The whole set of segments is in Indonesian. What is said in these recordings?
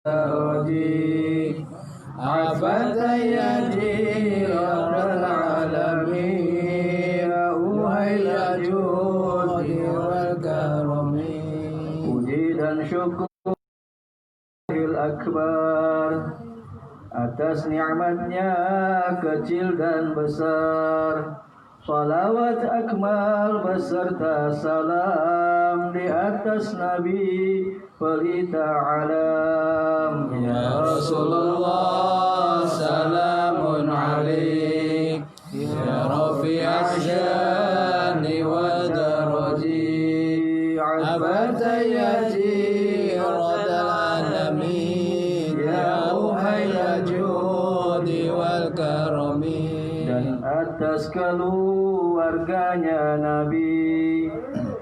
Roji Afatayati Rabbal Alamin Uhai Lajudi wal Karami. Puji dan syukur Akbar atas nikmatnya kecil dan besar. Salawat akmal beserta salam di atas Nabi pelita alam. Ya Rasulullah salamun alaik ya rafi'ash syani wa daraji abatayati radal alamin ya uhayya judi wal karami. Dan atas keluarganya Nabi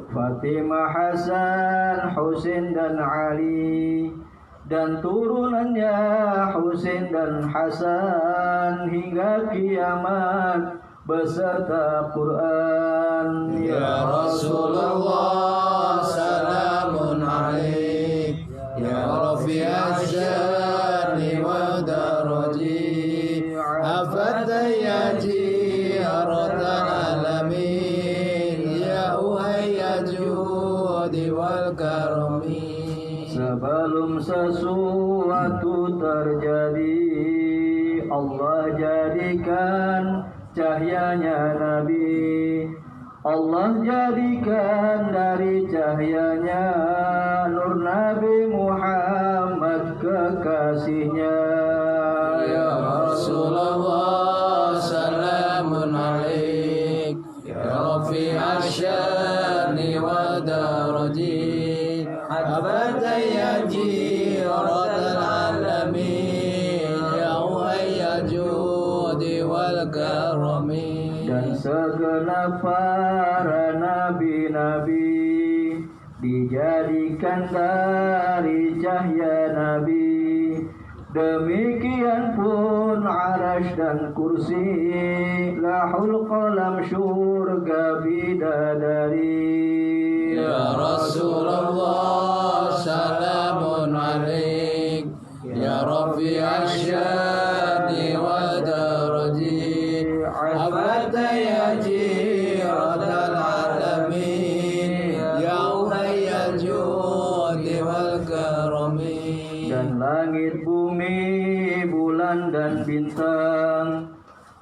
Fatimah, Hasan, Husain dan Ali, dan turunannya Husain dan Hasan hingga kiamat beserta Quran. Ya Rasulullah salamun alaik ya rafi'ash syani wa daraji afatayati radal alamin ya uhayya judi wal karami. Sebelum sesuatu terjadi, Allah jadikan cahayanya Nabi. Allah jadikan dari cahayanya nur Nabi Muhammad kekasihnya. Ya Rasulullah salamun alaik ya rafi'ash syani wa daraji abatayati radal alamin ya uhayya judi wal karami. Dan segenap para nabi-nabi dijadikan dari cahaya Nabi. Demikian pun arash dan kursi, lahul qalam syurga bidadari. Ya Rasulullah salamun alaik ya rafi'ash syani wa daraji abatayati radal alamin ya uhayya judi wal karami. Dan langit, bumi, bulan dan bintang,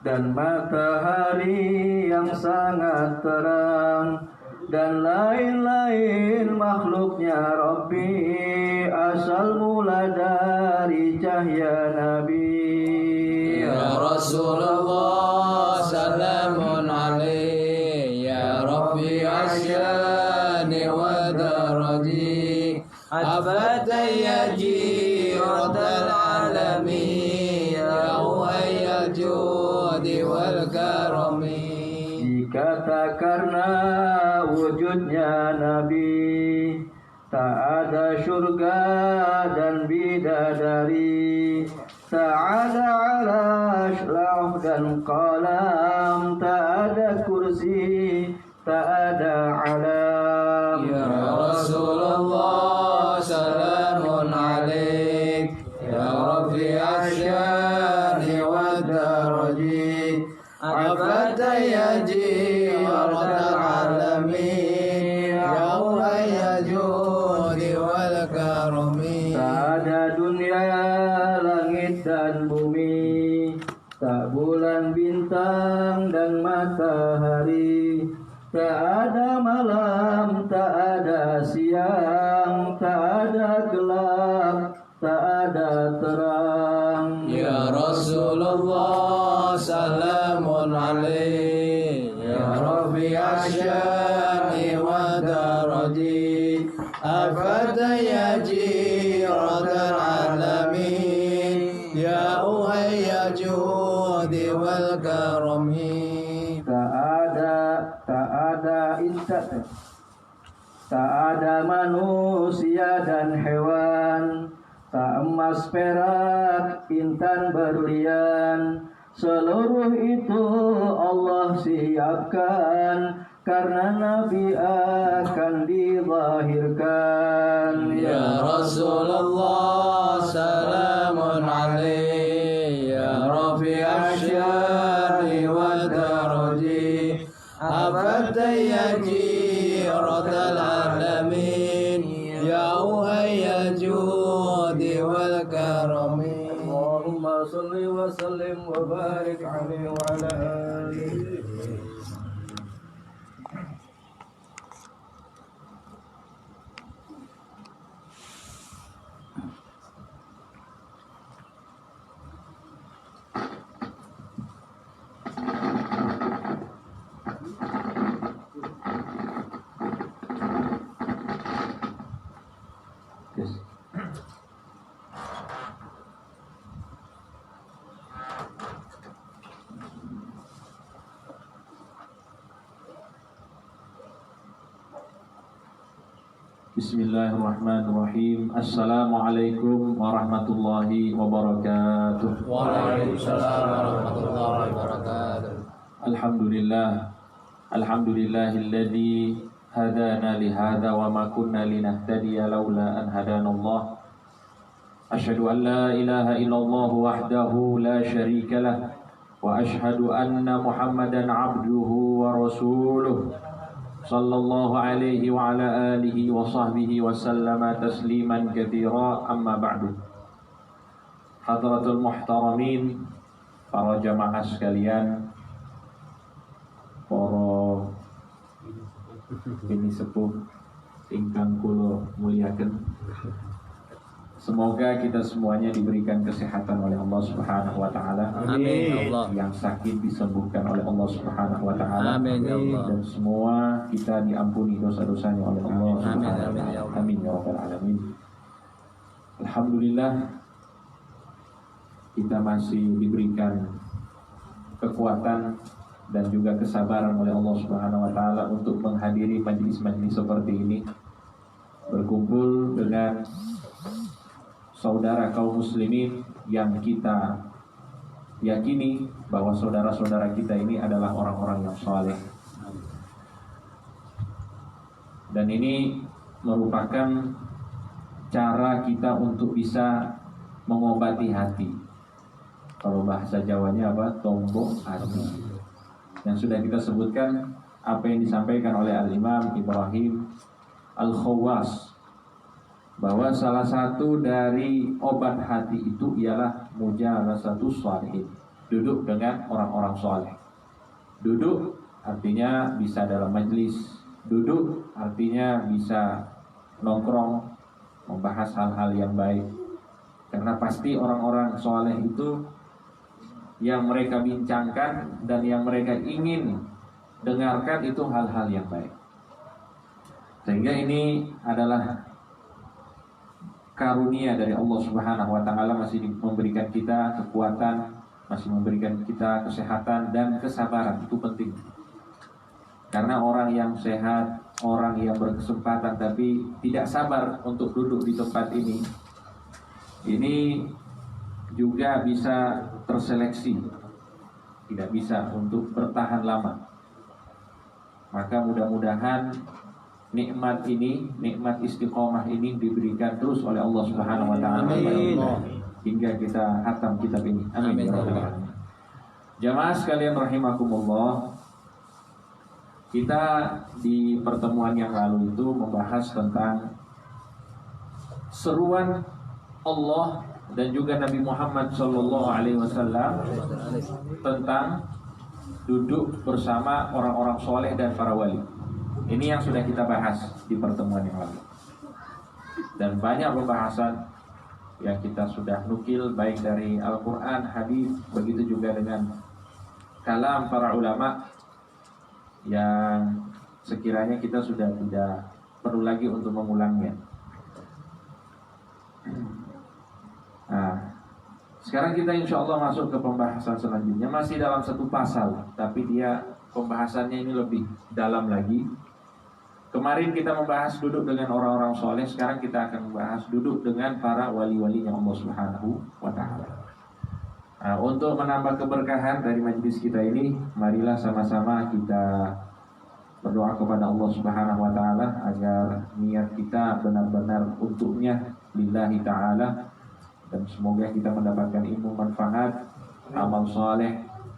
dan matahari yang sangat terang, dan lain-lain makhluknya Rabbi, asal mula dari cahaya Nabi. Ya Rasulullah salamun alaik ya rafi'ash syani wa daraji abatayati radal alamin ya uhayya judi wal karami. Jika tak karena wujudnya Nabi, tak ada syurga dan bidadari, tak ada arash, lauh dan qalam, tak ada kursi, tak ada alam. Ya Rasulullah salamun alaik ya rafi'ash syani wa daraji abatayati radal alamin ya uhayya judi wal karami. Tak ada dunia, langit dan bumi, tak bulan, bintang dan matahari, tak ada malam, tak ada siang, tak ada gelap, tak ada terang. Ya Rasulullah salamun alaik ya rafi'ash syani wa daraji afatayati radal alamin ya uhayya judi wal karami. Tak ada manusia dan hewan, tak emas perak intan berlian, seluruh itu Allah siapkan karena Nabi akan dilahirkan. Ya Rasulullah salamun alaih, ya Rafi asyari wa daraji, afatayyaji ratal alamin, ya uhayya judi wal karami. Allahumma salli wa sallim wa barik alaihi wa ala alihi. Bismillahirrahmanirrahim. Assalamualaikum warahmatullahi wabarakatuh. Waalaikumsalam warahmatullahi wabarakatuh. Alhamdulillahilladzi hadana li hadza wa ma kunna linahtadiya laula an hadanallah. Asyhadu an la ilaha illallah wahdahu la syarika lah wa asyhadu anna Muhammadan abduhu wa rasuluh. Sallallahu alaihi wa ala alihi wa sahbihi wa sallama tasliman katsira, amma ba'du. Hadratul muhtaramin, para jamaah sekalian, para bini sepuh ingkang kula muliaken. Semoga kita semuanya diberikan kesehatan oleh Allah Subhanahu wa taala. Amin ya Allah. Yang sakit disembuhkan oleh Allah Subhanahu wa taala. Amin ya Allah. Dan semua kita diampuni dosa-dosanya oleh Allah Subhanahu wa taala. Amin ya rabbal alamin. Alhamdulillah kita masih diberikan kekuatan dan juga kesabaran oleh Allah Subhanahu wa taala untuk menghadiri majelis-majelis seperti ini, berkumpul dengan saudara kaum muslimin yang kita yakini bahwa saudara-saudara kita ini adalah orang-orang yang saleh. Dan ini merupakan cara kita untuk bisa mengobati hati. Kalau bahasa Jawanya apa? Tombok hati. Yang sudah kita sebutkan apa yang disampaikan oleh Al-Imam Ibrahim Al-Khawwas, bahwa salah satu dari obat hati itu ialah mujalasatus shalihin, duduk dengan orang-orang saleh. Duduk artinya bisa dalam majlis, duduk artinya bisa nongkrong, membahas hal-hal yang baik. Karena pasti orang-orang saleh itu yang mereka bincangkan dan yang mereka ingin dengarkan itu hal-hal yang baik. Sehingga ini adalah karunia dari Allah Subhanahu wa taala, masih memberikan kita kekuatan, masih memberikan kita kesehatan dan kesabaran. Itu penting. Karena orang yang sehat, orang yang berkesempatan tapi tidak sabar untuk duduk di tempat ini juga bisa terseleksi, tidak bisa untuk bertahan lama. Maka mudah-mudahan nikmat ini, nikmat istiqomah ini diberikan terus oleh Allah Subhanahu wa taala hingga kita khatam kitab ini. Amin. Jamaah sekalian rahimakumullah. Kita di pertemuan yang lalu itu membahas tentang seruan Allah dan juga Nabi Muhammad sallallahu alaihi wasallam tentang duduk bersama orang-orang soleh dan para wali. Ini yang sudah kita bahas di pertemuan yang lalu. Dan banyak pembahasan yang kita sudah nukil, baik dari Al-Quran, hadis, begitu juga dengan kalam para ulama, yang sekiranya kita sudah tidak perlu lagi untuk mengulangnya. Nah, sekarang kita insya Allah masuk ke pembahasan selanjutnya. Masih dalam satu pasal, tapi dia pembahasannya ini lebih dalam lagi. Kemarin kita membahas duduk dengan orang-orang soleh. Sekarang kita akan membahas duduk dengan para wali-walinya Allah Subhanahu wa ta'ala. Nah, untuk menambah keberkahan dari majlis kita ini, marilah sama-sama kita berdoa kepada Allah Subhanahu wa taala agar niat kita benar-benar untuknya lillahi taala, dan semoga kita mendapatkan ilmu manfaat, amal saleh,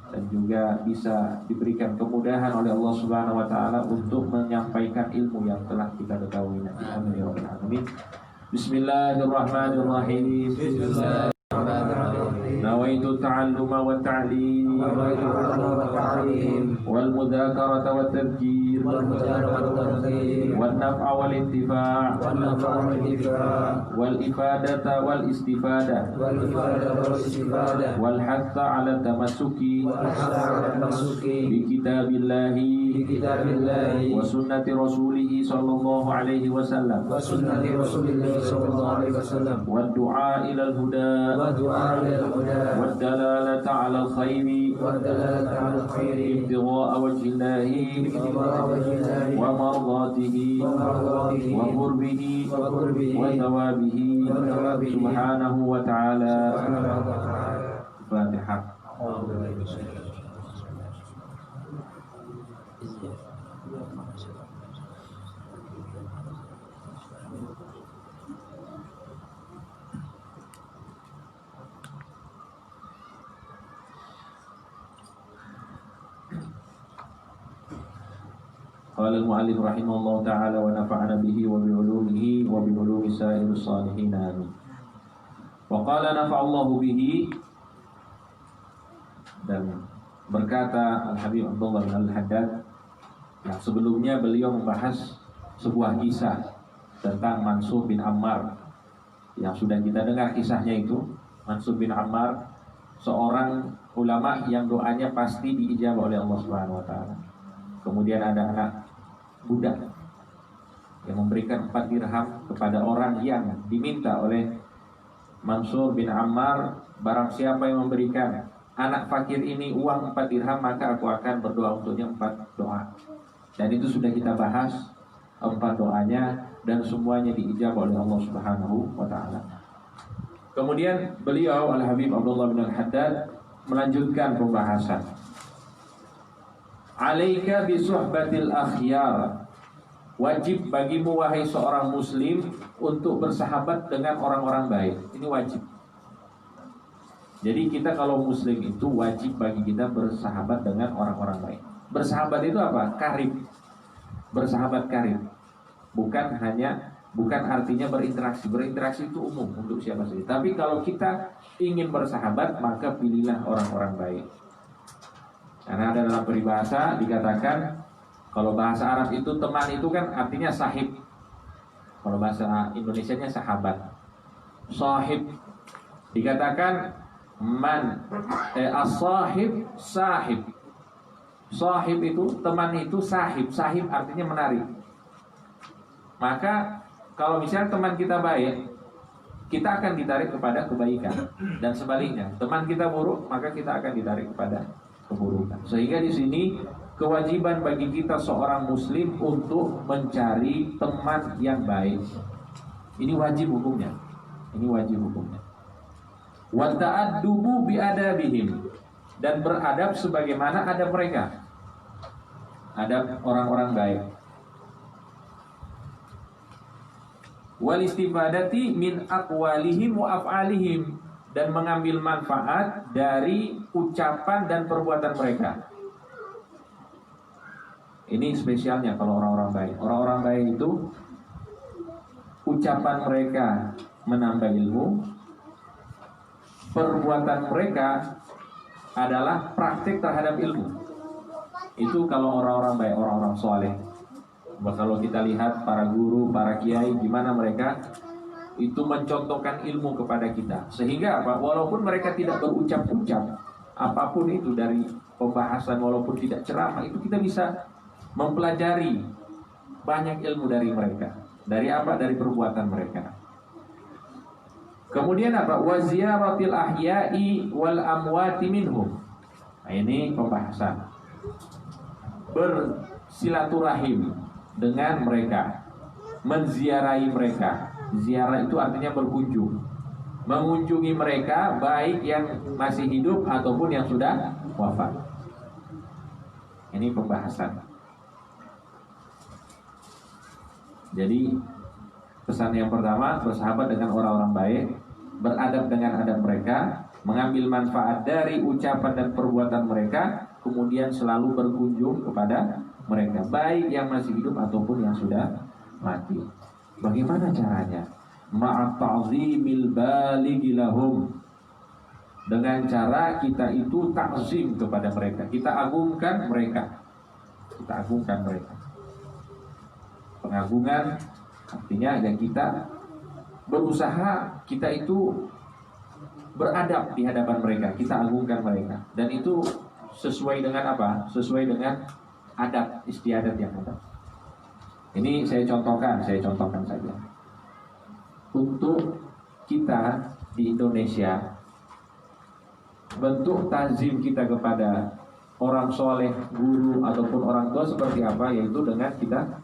dan juga bisa diberikan kemudahan oleh Allah Subhanahu wa taala untuk menyampaikan ilmu yang telah kita ketahui. Amin ya rabbal alamin. Bismillahirrahmanirrahim. Nawaitu ta'alluma wa ta'lim wal mudzakarata wa tadhkir wan naf'a wal intifa' wal ifadata wal istifadah wal hatha 'ala tamassuki bi kitabillahi wa sunnati rasulih sallallahu alaihi wasallam wa du'a ila al-huda والدلالة على الخير ابتغاء وجه الله ومرضاته وقربه وثوابه سبحانه وتعالى. الفاتحة. قال المؤلف رحمه الله تعالى ونفعنا به وبعلومه وبعلوم سائر الصالحين آمين. وقال نفع الله به, dan berkata Al-Habib Abdullah bin Al-Haddad yang sebelumnya beliau membahas sebuah kisah tentang Mansur bin Ammar yang sudah kita dengar kisahnya itu. Mansur bin Ammar seorang ulama yang doanya pasti diijabah oleh Allah Subhanahu wa taala. Kemudian ada anak budak yang memberikan 4 dirham kepada orang yang diminta oleh Mansur bin Ammar, barang siapa yang memberikan anak fakir ini uang 4 dirham maka aku akan berdoa untuknya 4 doa. Dan itu sudah kita bahas 4 doanya dan semuanya diijabah oleh Allah Subhanahu wa taala. Kemudian beliau Al-Habib Abdullah bin Al-Haddad melanjutkan pembahasan. Alaika bi suhbatil akhyar. Wajib bagimu wahai seorang muslim untuk bersahabat dengan orang-orang baik. Ini wajib. Jadi kita kalau muslim itu wajib bagi kita bersahabat dengan orang-orang baik. Bersahabat itu apa? Karib. Bersahabat karib. Bukan artinya berinteraksi. Berinteraksi itu umum untuk siapa saja. Tapi kalau kita ingin bersahabat maka pilihlah orang-orang baik. Karena ada dalam peribahasa dikatakan, kalau bahasa Arab itu teman itu kan artinya sahib. Kalau bahasa Indonesianya sahabat. Sahib dikatakan as-sahib sahib. Sahib itu teman itu sahib. Sahib artinya menarik. Maka kalau misalnya teman kita baik, kita akan ditarik kepada kebaikan. Dan sebaliknya, teman kita buruk, maka kita akan ditarik kepada keburukan. Sehingga di sini kewajiban bagi kita seorang muslim untuk mencari teman yang baik. Ini wajib hukumnya. Ini wajib hukumnya. Wa ta'addubu bi adabihim, dan beradab sebagaimana adab mereka. Adab orang-orang baik. Wal istifadati min aqwalihim wa af'alihim, dan mengambil manfaat dari ucapan dan perbuatan mereka. Ini spesialnya kalau orang-orang baik. Orang-orang baik itu ucapan mereka menambah ilmu, perbuatan mereka adalah praktik terhadap ilmu. Itu kalau orang-orang baik, orang-orang soleh. Kalau kita lihat para guru, para kiai, gimana mereka itu mencontohkan ilmu kepada kita. Sehingga apa? Walaupun mereka tidak berucap-ucap, apapun itu dari pembahasan, walaupun tidak ceramah, itu kita bisa mempelajari banyak ilmu dari mereka. Dari apa? Dari perbuatan mereka. Kemudian apa? Wa ziyaratil ahya'i wal amwati minhum. Nah, ini pembahasan. Bersilaturahim dengan mereka, menziarahi mereka. Ziarah itu artinya berkunjung, mengunjungi mereka, baik yang masih hidup ataupun yang sudah wafat. Ini pembahasan. Jadi pesan yang pertama, bersahabat dengan orang-orang baik, beradab dengan adab mereka, mengambil manfaat dari ucapan dan perbuatan mereka, kemudian selalu berkunjung kepada mereka, baik yang masih hidup ataupun yang sudah mati. Bagaimana caranya? Ma'at ta'zimil balighi lahum, dengan cara kita itu takzim kepada mereka, kita agungkan mereka, kita agungkan mereka. Pengagungan artinya ya kita berusaha, kita itu beradab di hadapan mereka, kita agungkan mereka, dan itu sesuai dengan apa? Sesuai dengan adab istiadat yang ada. Ini saya contohkan saja. Untuk kita di Indonesia, bentuk tazim kita kepada orang soleh, guru ataupun orang tua seperti apa? Yaitu dengan kita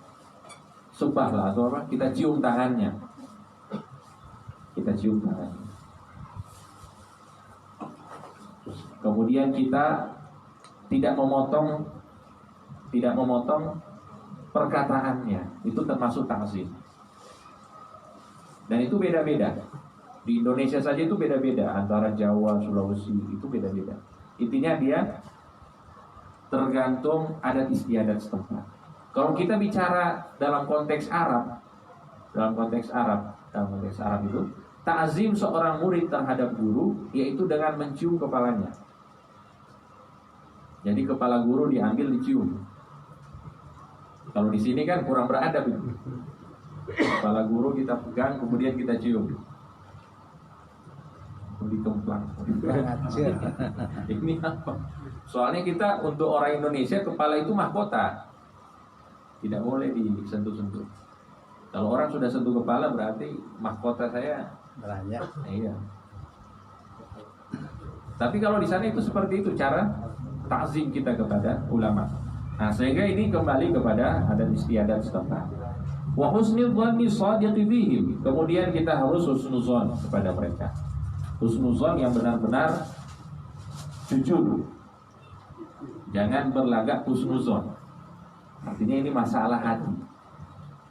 subah lah, atau apa? Kita cium tangannya. Kita cium tangannya. Kemudian kita tidak memotong perkataannya. Itu termasuk takzim. Dan itu beda-beda. Di Indonesia saja itu beda-beda, antara Jawa, Sulawesi itu beda-beda. Intinya dia tergantung adat istiadat setempat. Kalau kita bicara dalam konteks Arab itu ta'zim seorang murid terhadap guru yaitu dengan mencium kepalanya. Jadi kepala guru diambil, dicium. Kalau di sini kan kurang beradab itu. Kepala guru kita pegang, kemudian kita cium. Dikemplang. Ini apa? Soalnya kita untuk orang Indonesia kepala itu mahkota, tidak boleh disentuh-sentuh. Kalau orang sudah sentuh kepala berarti mahkota saya banyak. Iya. Tapi kalau di sana itu seperti itu cara takzim kita kepada ulama. Nah, sehingga ini kembali kepada adat istiadat setempat. Wa husnul dhanni shadiqi bihim. Kemudian kita harus husnuzon kepada mereka. Husnuzon yang benar-benar jujur. Jangan berlagak husnuzon. Artinya ini masalah hati.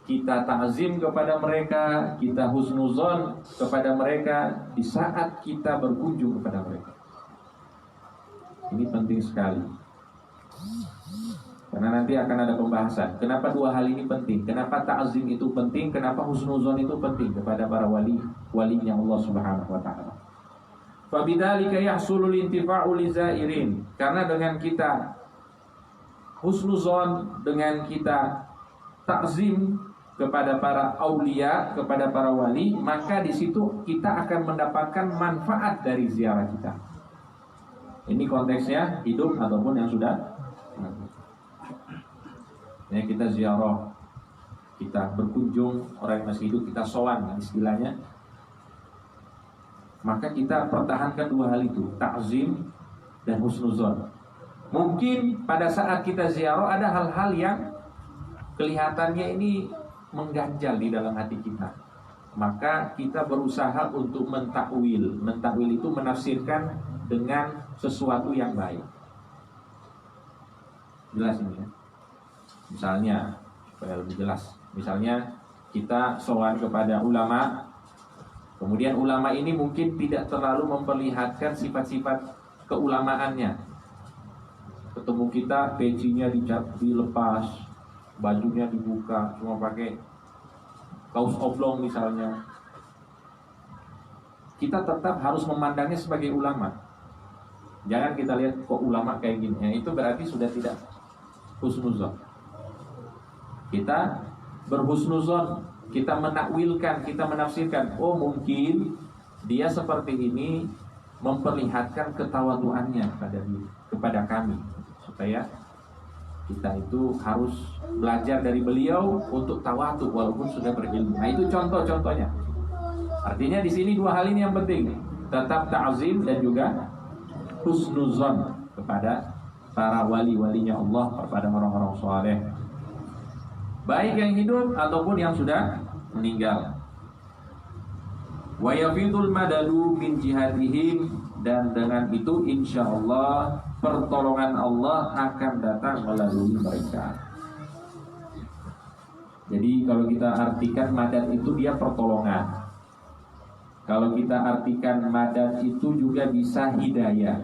Kita ta'zim kepada mereka, kita husnuzon kepada mereka di saat kita berkunjung kepada mereka. Ini penting sekali. Karena nanti akan ada pembahasan. Kenapa dua hal ini penting? Kenapa ta'zim itu penting? Kenapa husnuzon itu penting kepada para walinya Allah Subhanahu wa taala? Fabidzalika yahsulul intifa'u lizairin. Karena dengan kita husnuzon, dengan kita ta'zim kepada para aulia, kepada para wali, maka di situ kita akan mendapatkan manfaat dari ziarah kita. Ini konteksnya hidup ataupun yang sudah. Ya, kita ziarah, kita berkunjung orang yang masih hidup, kita sowan istilahnya. Maka kita pertahankan dua hal itu, ta'zim dan husnuzon. Mungkin pada saat kita ziarah ada hal-hal yang kelihatannya ini mengganjal di dalam hati kita. Maka kita berusaha untuk mentakwil. Mentakwil itu menafsirkan dengan sesuatu yang baik. Jelas ini ya. Misalnya, supaya lebih jelas, misalnya kita sowan kepada ulama, kemudian ulama ini mungkin tidak terlalu memperlihatkan sifat-sifat keulamaannya. Ketemu kita, pecinya dilepas, bajunya dibuka, cuma pakai kaos oblong misalnya. Kita tetap harus memandangnya sebagai ulama. Jangan kita lihat kok ulama kayak gini, itu berarti sudah tidak husnuzon. Kita berhusnuzon, kita menakwilkan, kita menafsirkan. Oh mungkin dia seperti ini memperlihatkan ketawaduannya kepada kami, supaya kita itu harus belajar dari beliau untuk tawadu walaupun sudah berilmu. Nah itu contoh-contohnya. Artinya di sini dua hal ini yang penting, tetap ta'zim dan juga husnuzon kepada para wali-walinya Allah, kepada orang-orang saleh, baik yang hidup ataupun yang sudah meninggal. Wa yafidul madadu min jihadihim, dan dengan itu insyaallah pertolongan Allah akan datang melalui mereka. Jadi kalau kita artikan madad itu dia pertolongan. Kalau kita artikan madad itu juga bisa hidayah.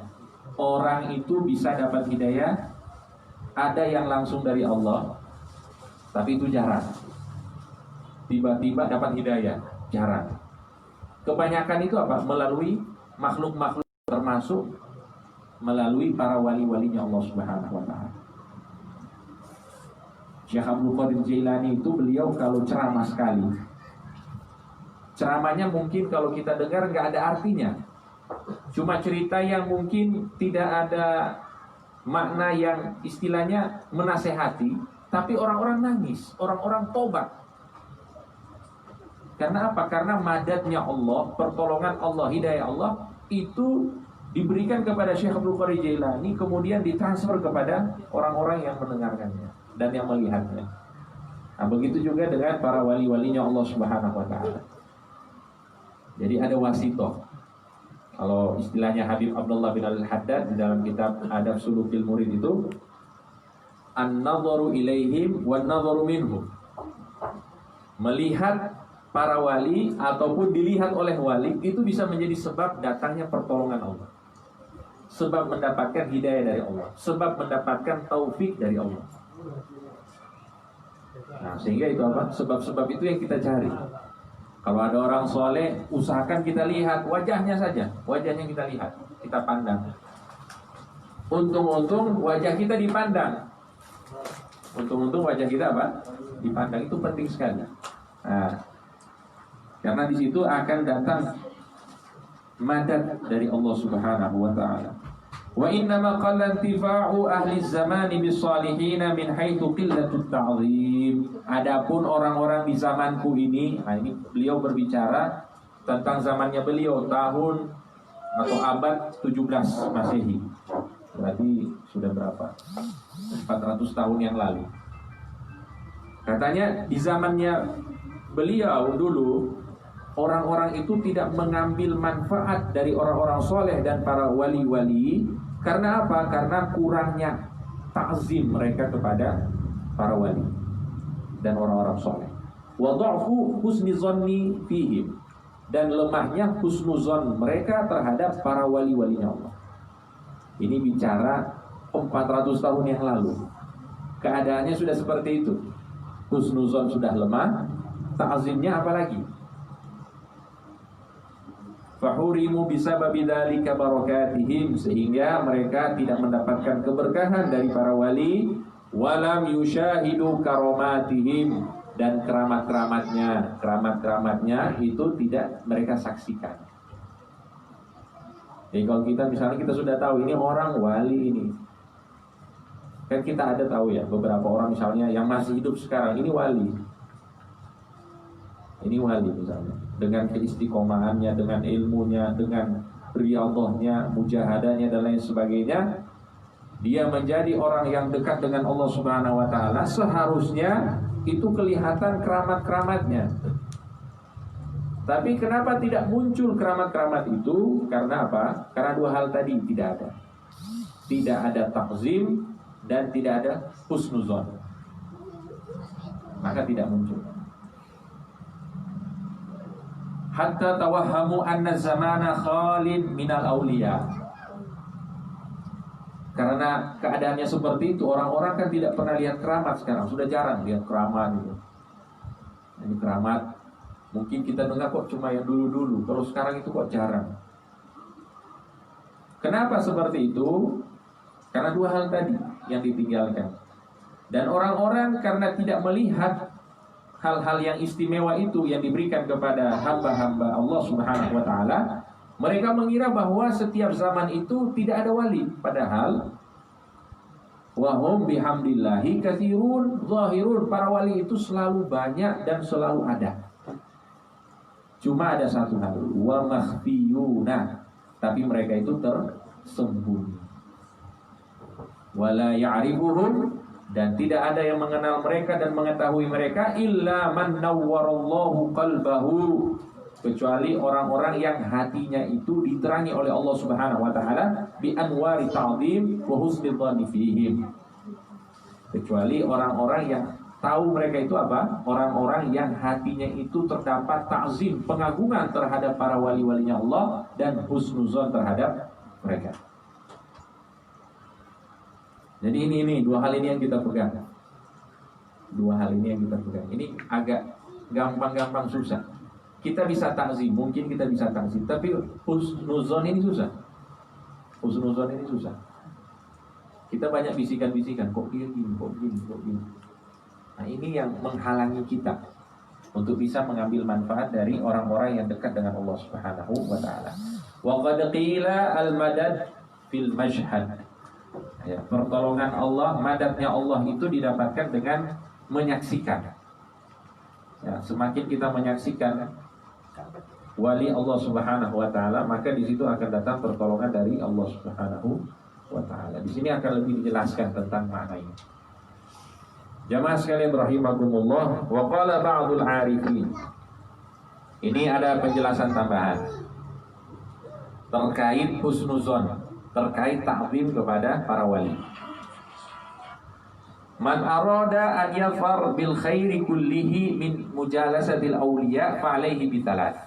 Orang itu bisa dapat hidayah. Ada yang langsung dari Allah, tapi itu jarang. Tiba-tiba dapat hidayah, jarang. Kebanyakan itu apa? Melalui makhluk-makhluk, termasuk melalui para wali-walinya Allah Subhanahu wa ta'ala. Syekh Abdul Qadir Jailani itu beliau kalau ceramah sekali, ceramahnya mungkin kalau kita dengar nggak ada artinya, cuma cerita yang mungkin tidak ada makna yang istilahnya menasehati, tapi orang-orang nangis, orang-orang tobat. Karena apa? Karena madadnya Allah, pertolongan Allah, hidayah Allah itu diberikan kepada Syekh Abdul Qadir Jailani, kemudian ditransfer kepada orang-orang yang mendengarkannya dan yang melihatnya. Nah, begitu juga dengan para wali-walinya Allah Subhanahu wa ta'ala. Jadi ada wasitoh. Kalau istilahnya Habib Abdullah bin Al-Haddad di dalam kitab Adab Sulukil Murid itu, an-nadharu ilaihim wan-nadharu minhum. Melihat para wali ataupun dilihat oleh wali itu bisa menjadi sebab datangnya pertolongan Allah, sebab mendapatkan hidayah dari Allah, sebab mendapatkan taufik dari Allah. Nah, sehingga itu apa? Sebab-sebab itu yang kita cari. Kalau ada orang soleh, usahakan kita lihat wajahnya saja, wajahnya kita lihat, kita pandang. Untung-untung wajah kita dipandang. Untung-untung wajah kita apa? Dipandang, itu penting sekali. Nah, karena di situ akan datang madad dari Allah Subhanahu wa ta'ala. Wa innama qalla intifa'u ahli zamani bis-salihin min haitsu qillatut ta'zim. Adapun orang-orang di zamanku ini, nah ini beliau berbicara tentang zamannya beliau, tahun atau abad 17 Masehi. Berarti sudah berapa? 400 tahun yang lalu. Katanya di zamannya beliau dulu, orang-orang itu tidak mengambil manfaat dari orang-orang soleh dan para wali-wali. Karena apa? Karena kurangnya ta'zim mereka kepada para wali dan orang-orang soleh. Wa dha'fu husni zanni fihim, dan lemahnya husnuzon mereka terhadap para wali-walinya Allah. Ini bicara 400 tahun yang lalu. Keadaannya sudah seperti itu. Husnuzon sudah lemah, ta'zimnya apalagi? Fahurimu bisababi dzalika barakatihim, sehingga mereka tidak mendapatkan keberkahan dari para wali, walam yushahidu karomatihim, dan keramat-keramatnya itu tidak mereka saksikan. Jadi kalau kita misalnya kita sudah tahu ini orang wali ini, kan kita ada tahu ya beberapa orang misalnya yang masih hidup sekarang ini wali misalnya, dengan keistiqomahannya, dengan ilmunya, dengan riyadhahnya, mujahadahnya dan lain sebagainya, dia menjadi orang yang dekat dengan Allah Subhanahu wa ta'ala. Seharusnya itu kelihatan keramat-keramatnya. Tapi kenapa tidak muncul keramat-keramat itu? Karena apa? Karena dua hal tadi tidak ada. Tidak ada takzim dan tidak ada husnuzon. Maka tidak muncul. Hatta tawahhamu anna zamana khalid minal awliya. Karena keadaannya seperti itu, orang-orang kan tidak pernah lihat keramat sekarang, sudah jarang lihat keramat gitu. Ini keramat, mungkin kita dengar kok cuma yang dulu-dulu, kalau sekarang itu kok jarang. Kenapa seperti itu? Karena dua hal tadi yang ditinggalkan. Dan orang-orang karena tidak melihat hal-hal yang istimewa itu yang diberikan kepada hamba-hamba Allah Subhanahu wa ta'ala, mereka mengira bahwa setiap zaman itu tidak ada wali. Padahal wahum bihamdillahi katsirun zahirun, para wali itu selalu banyak dan selalu ada. Cuma ada satu hal, wa makhfiyuna, tapi mereka itu tersembunyi. Wala ya'rifuhum, dan tidak ada yang mengenal mereka dan mengetahui mereka illa man nawwarallahu qalbahu, kecuali orang-orang yang hatinya itu diterangi oleh Allah Subhanahu wa ta'ala bi anwari ta'zim wa husni dhanni fihim, kecuali orang-orang yang tahu mereka itu apa? Orang-orang yang hatinya itu terdapat ta'zim, pengagungan terhadap para wali-walinya Allah dan husnuzon terhadap mereka. Jadi ini dua hal ini yang kita pegang. Dua hal ini yang kita pegang. Ini agak gampang-gampang susah. Kita bisa ta'zim, mungkin kita bisa ta'zim, tapi husnuzon ini susah. Husnuzon ini susah. Kita banyak bisikan-bisikan, kok gini. Nah, ini yang menghalangi kita untuk bisa mengambil manfaat dari orang-orang yang dekat dengan Allah Subhanahu wa taala. Wa qad qila al-madad fil mashhad. Ya, pertolongan Allah, madadnya Allah itu didapatkan dengan menyaksikan. Ya, semakin kita menyaksikan wali Allah Subhanahu wa taala, maka di situ akan datang pertolongan dari Allah Subhanahu wa taala. Di sini akan lebih dijelaskan tentang makna ini. Jamaah sekalian rahimakumullah, wa qala ba'dul 'arifin. Ini ada penjelasan tambahan terkait husnuzon, terkait ta'zim kepada para wali. Man arada an yafar bil khairi kullihi min mujalasatil awliya fa alaihi bitalat.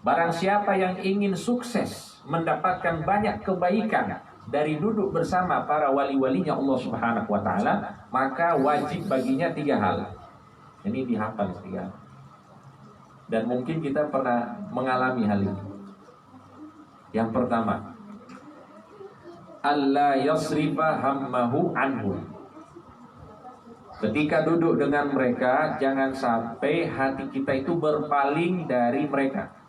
Barang siapa yang ingin sukses mendapatkan banyak kebaikan dari duduk bersama para wali-walinya Allah Subhanahu wa taala, maka wajib baginya 3 hal. Ini dihafal 3 hal. Dan mungkin kita pernah mengalami hal ini. Yang pertama, alla yasrifa hammahu anhu. Ketika duduk dengan mereka, jangan sampai hati kita itu berpaling dari mereka.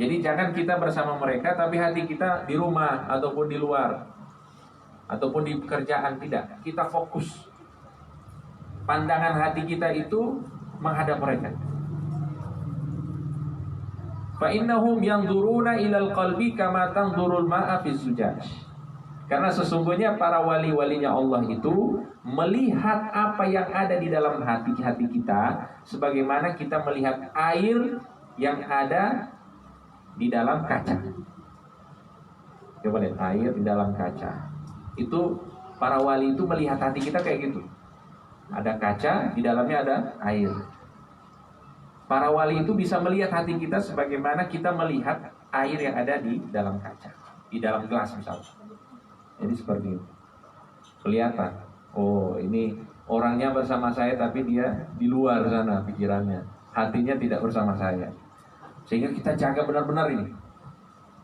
Jadi jangan kita bersama mereka tapi hati kita di rumah ataupun di luar ataupun di pekerjaan, tidak. Kita fokus. Pandangan hati kita itu menghadap mereka. Fa innahum yanzuruna ilal qalbi kama tanzurul ma'a fi zujaj. Karena sesungguhnya para wali-walinya Allah itu melihat apa yang ada di dalam hati-hati kita sebagaimana kita melihat air yang ada di dalam kaca. Coba lihat air di dalam kaca. Itu para wali itu melihat hati kita kayak gitu. Ada kaca, di dalamnya ada air. Para wali itu bisa melihat hati kita sebagaimana kita melihat air yang ada di dalam kaca, di dalam gelas misalnya. Jadi seperti itu. Kelihatan. Oh, ini orangnya bersama saya tapi dia di luar sana pikirannya. Hatinya tidak bersama saya. Sehingga kita jaga benar-benar ini.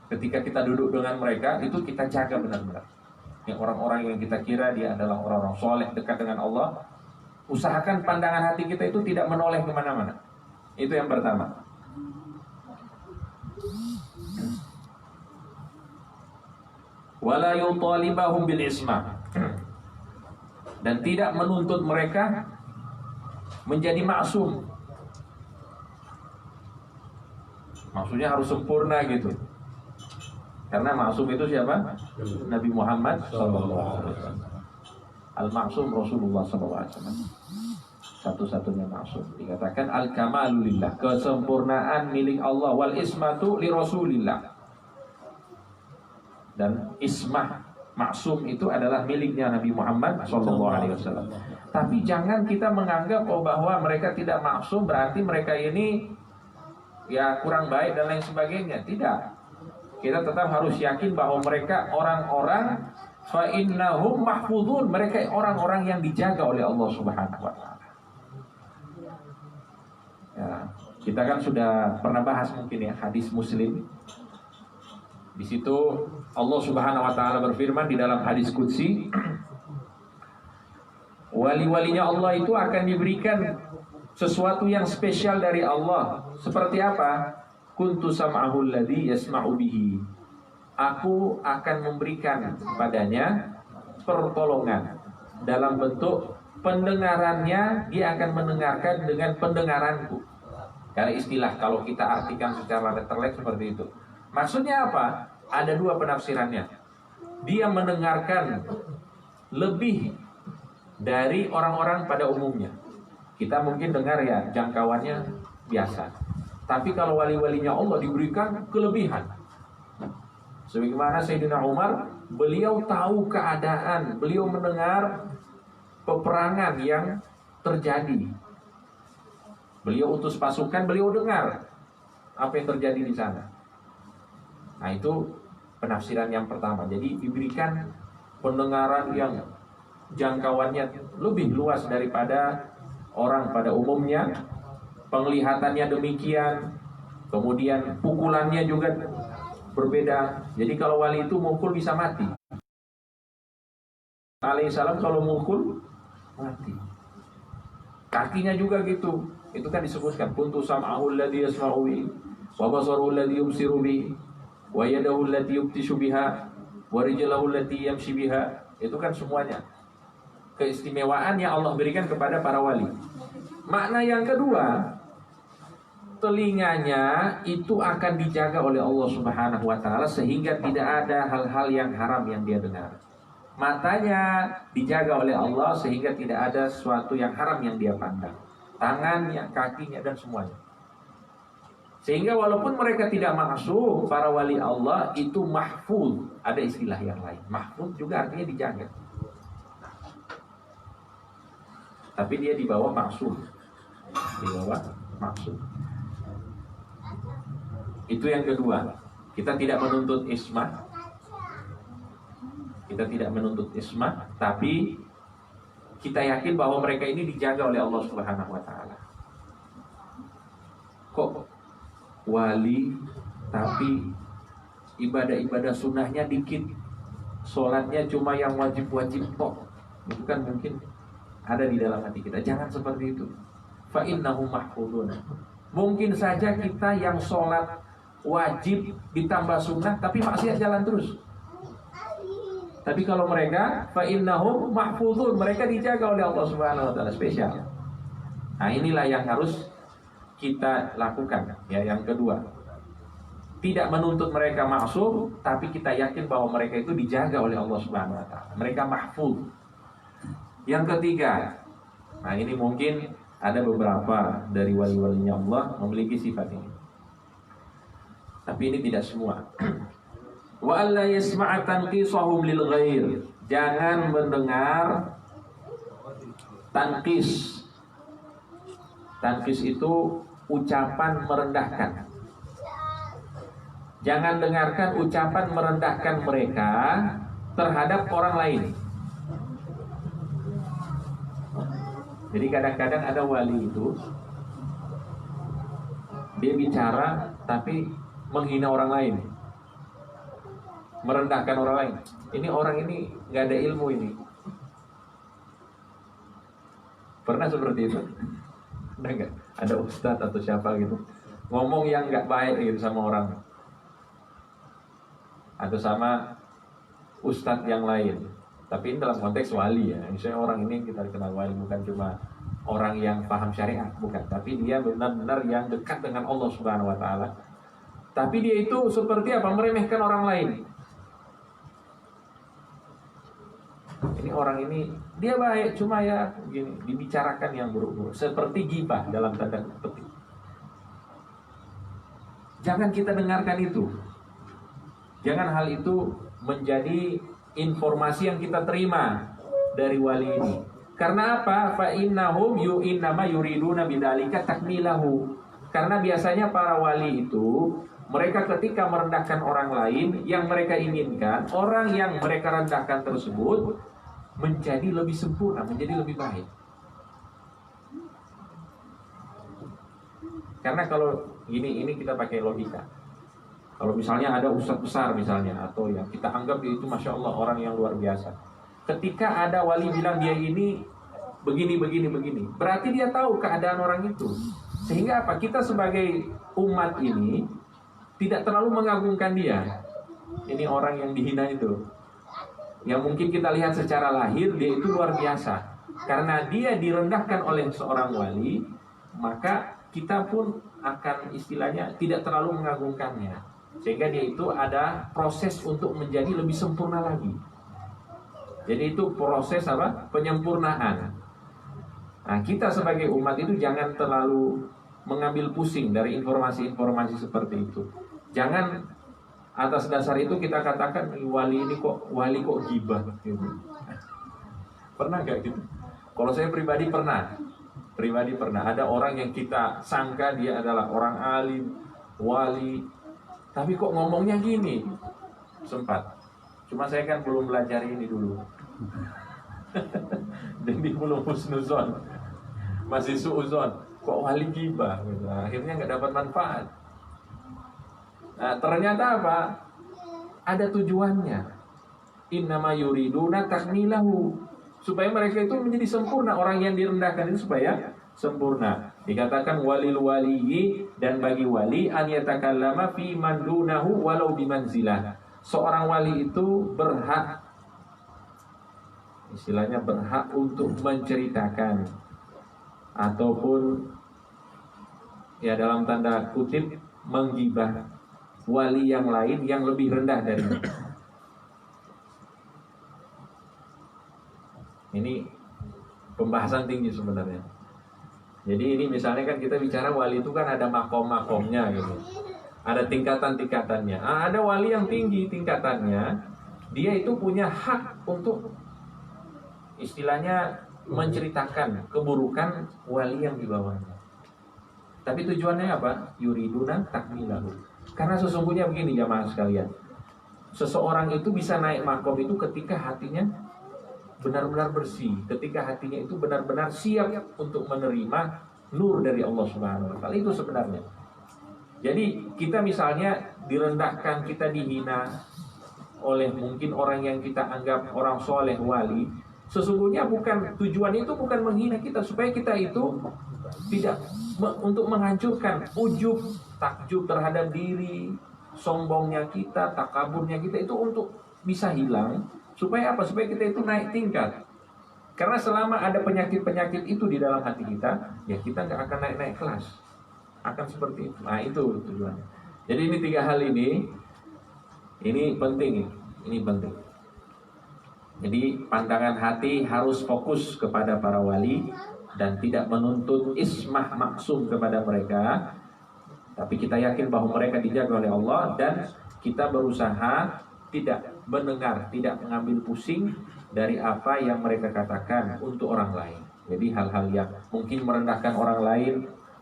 Ketika kita duduk dengan mereka, itu kita jaga benar-benar. Yang orang-orang yang kita kira dia adalah orang-orang soleh dekat dengan Allah, usahakan pandangan hati kita itu tidak menoleh kemana-mana. Itu yang pertama. Wala yutalibahum bil ismah. Dan tidak menuntut mereka menjadi maksum. Maksudnya harus sempurna gitu. Karena maksum itu siapa? Nabi Muhammad SAW. Al-maksum Rasulullah SAW. Satu-satunya maksum. Dikatakan al-kamalu lillah, kesempurnaan milik Allah, wal ismatu li Rasulillah. Dan ismah maksum itu adalah miliknya Nabi Muhammad SAW. Tapi jangan kita menganggap bahwa mereka tidak maksum berarti mereka ini ya kurang baik dan lain sebagainya. Tidak. Kita tetap harus yakin bahwa mereka orang-orang fa innahum mahfudun, mereka orang-orang yang dijaga oleh Allah Subhanahu wa taala. Ya, kita kan sudah pernah bahas mungkin ya hadis Muslim. Di situ Allah Subhanahu wa taala berfirman di dalam hadis qudsi, wali-walinya Allah itu akan diberikan sesuatu yang spesial dari Allah. Seperti apa? Kuntu sam'ahul ladzi yasma'u bihi. Aku akan memberikan padanya pertolongan dalam bentuk pendengarannya, dia akan mendengarkan dengan pendengaranku. Karena istilah kalau kita artikan secara letterlek seperti itu. Maksudnya apa? Ada 2 penafsirannya. Dia mendengarkan lebih dari orang-orang pada umumnya. Kita mungkin dengar ya jangkauannya biasa. Tapi kalau wali-walinya Allah diberikan kelebihan. Sebagaimana Sayyidina Umar, beliau tahu keadaan, beliau mendengar peperangan yang terjadi. Beliau utus pasukan, beliau dengar apa yang terjadi di sana. Nah, itu penafsiran yang pertama. Jadi diberikan pendengaran yang jangkauannya lebih luas daripada orang pada umumnya. Penglihatannya demikian, kemudian pukulannya juga berbeda. Jadi kalau wali itu mukul bisa mati. Alaihissalam kalau mukul mati. Kakinya juga gitu. Itu kan disebutkan kuntu sam'ahu alladhi yasma'u bihi wa basaruhu alladhi yubsiru bihi wa yadahu allati yubtishu biha wa rijluhu allati yamshi biha. Itu kan semuanya keistimewaan yang Allah berikan kepada para wali. Makna yang kedua, telinganya itu akan dijaga oleh Allah Subhanahu wa taala sehingga tidak ada hal-hal yang haram yang dia dengar. Matanya dijaga oleh Allah sehingga tidak ada sesuatu yang haram yang dia pandang. Tangannya, kakinya, dan semuanya. Sehingga walaupun mereka tidak masuk, para wali Allah itu mahfuz. Ada istilah yang lain. Mahfuz juga artinya dijaga. Tapi dia di bawah maksum. Di bawah maksum. Itu yang kedua. Kita tidak menuntut ismah. Kita tidak menuntut ismah, tapi kita yakin bahwa mereka ini dijaga oleh Allah Subhanahu wa taala. Kok wali tapi ibadah-ibadah sunnahnya dikit, sholatnya cuma yang wajib-wajib kok? Itu kan mungkin ada di dalam hati kita. Jangan seperti itu. Fa innahum mahfudun. Mungkin saja kita yang sholat wajib ditambah sunnah tapi maksiat jalan terus. Tapi kalau mereka fa innahum mahfuzun, mereka dijaga oleh Allah Subhanahu wa taala spesial. Nah, inilah yang harus kita lakukan ya. Yang kedua, tidak menuntut mereka maksum, tapi kita yakin bahwa mereka itu dijaga oleh Allah Subhanahu wa taala. Mereka mahfuz. Yang ketiga, nah ini mungkin ada beberapa dari wali-walinya Allah memiliki sifat ini. Tapi ini tidak semua. Wa alla yasma'a tanqisahum lil ghair. Jangan mendengar tanqis. Tanqis itu ucapan merendahkan. Jangan dengarkan ucapan merendahkan mereka terhadap orang lain. Jadi kadang-kadang ada wali itu dia bicara tapi menghina orang lain, merendahkan orang lain. Ini orang ini nggak ada ilmu ini. Pernah seperti itu? Ada nggak? Ada ustadz atau siapa gitu ngomong yang nggak baik gitu sama orang, atau sama ustadz yang lain. Tapi ini dalam konteks wali ya. Misalnya orang ini kita kenal wali bukan cuma orang yang paham syariat, bukan. Tapi dia benar-benar yang dekat dengan Allah Subhanahu wa taala. Tapi dia itu seperti apa? Meremehkan orang lain. Ini orang ini dia baik, cuma ya begini, dibicarakan yang buruk-buruk, seperti ghibah dalam tanda petik. Jangan kita dengarkan itu. Jangan hal itu menjadi informasi yang kita terima dari wali ini. Karena apa? Fa innahum innama yuriduna bidzalika takmilahu. Karena biasanya para wali itu mereka ketika merendahkan orang lain, yang mereka inginkan orang yang mereka rendahkan tersebut menjadi lebih sempurna, menjadi lebih baik. Karena kalau ini kita pakai logika. Kalau misalnya ada ustadz besar misalnya, atau yang kita anggap itu masya Allah orang yang luar biasa. Ketika ada wali bilang dia ini begini, berarti dia tahu keadaan orang itu. Sehingga apa? Kita sebagai umat ini tidak terlalu mengagungkan dia. Ini orang yang dihina itu, yang mungkin kita lihat secara lahir dia itu luar biasa. Karena dia direndahkan oleh seorang wali, maka kita pun akan istilahnya tidak terlalu mengagungkannya. Sehingga dia itu ada proses untuk menjadi lebih sempurna lagi. Jadi itu proses apa? Penyempurnaan. Nah, kita sebagai umat itu jangan terlalu mengambil pusing dari informasi-informasi seperti itu. Jangan atas dasar itu kita katakan wali kok ghibah gitu. Pernah gak gitu? Kalau saya pribadi pernah. pribadi pernah ada orang yang kita sangka dia adalah orang alim, wali, tapi kok ngomongnya gini. Sempat. Cuma saya kan belum belajar ini dulu. Jadi belum husnuzon, masih suuzon. Kok wali gibah? Gitu. Akhirnya nggak dapat manfaat. Nah, ternyata apa? Ada tujuannya. Innama yuriduna takmilahu, supaya mereka itu menjadi sempurna. Orang yang direndahkan itu supaya sempurna. Dikatakan walil waliyyi, dan bagi wali an yatakallama fi man dunahu walau bimanzilah. Seorang wali itu berhak, istilahnya berhak untuk menceritakan ataupun ya dalam tanda kutip menggibah wali yang lain yang lebih rendah darinya. Ini pembahasan tinggi sebenarnya. Jadi ini misalnya kan kita bicara wali itu kan ada makom-makomnya gitu. Ada tingkatan-tingkatannya. Ada wali yang tinggi tingkatannya, dia itu punya hak untuk istilahnya menceritakan keburukan wali yang di bawahnya. Tapi tujuannya apa? Yuriduna takmilahu. Karena sesungguhnya begini jamaah sekalian, seseorang itu bisa naik makom itu ketika hatinya benar-benar bersih, ketika hatinya itu benar-benar siap untuk menerima nur dari Allah Subhanahu wa taala. Itu sebenarnya. Jadi kita misalnya direndahkan, kita dihina oleh mungkin orang yang kita anggap orang soleh, wali, sesungguhnya bukan, tujuan itu bukan menghina kita, supaya kita itu tidak untuk menghancurkan ujub, takjub terhadap diri, sombongnya kita, takaburnya kita itu untuk bisa hilang. Supaya apa? Supaya kita itu naik tingkat. Karena selama ada penyakit-penyakit itu di dalam hati kita, ya kita nggak akan naik-naik kelas. Akan seperti itu. Nah itu tujuannya. Jadi ini 3 hal ini penting. Ini penting. Jadi pandangan hati harus fokus kepada para wali dan tidak menuntut ismah maksum kepada mereka. Tapi kita yakin bahwa mereka dijaga oleh Allah, dan kita berusaha tidak mendengar, tidak mengambil pusing dari apa yang mereka katakan untuk orang lain. Jadi hal-hal yang mungkin merendahkan orang lain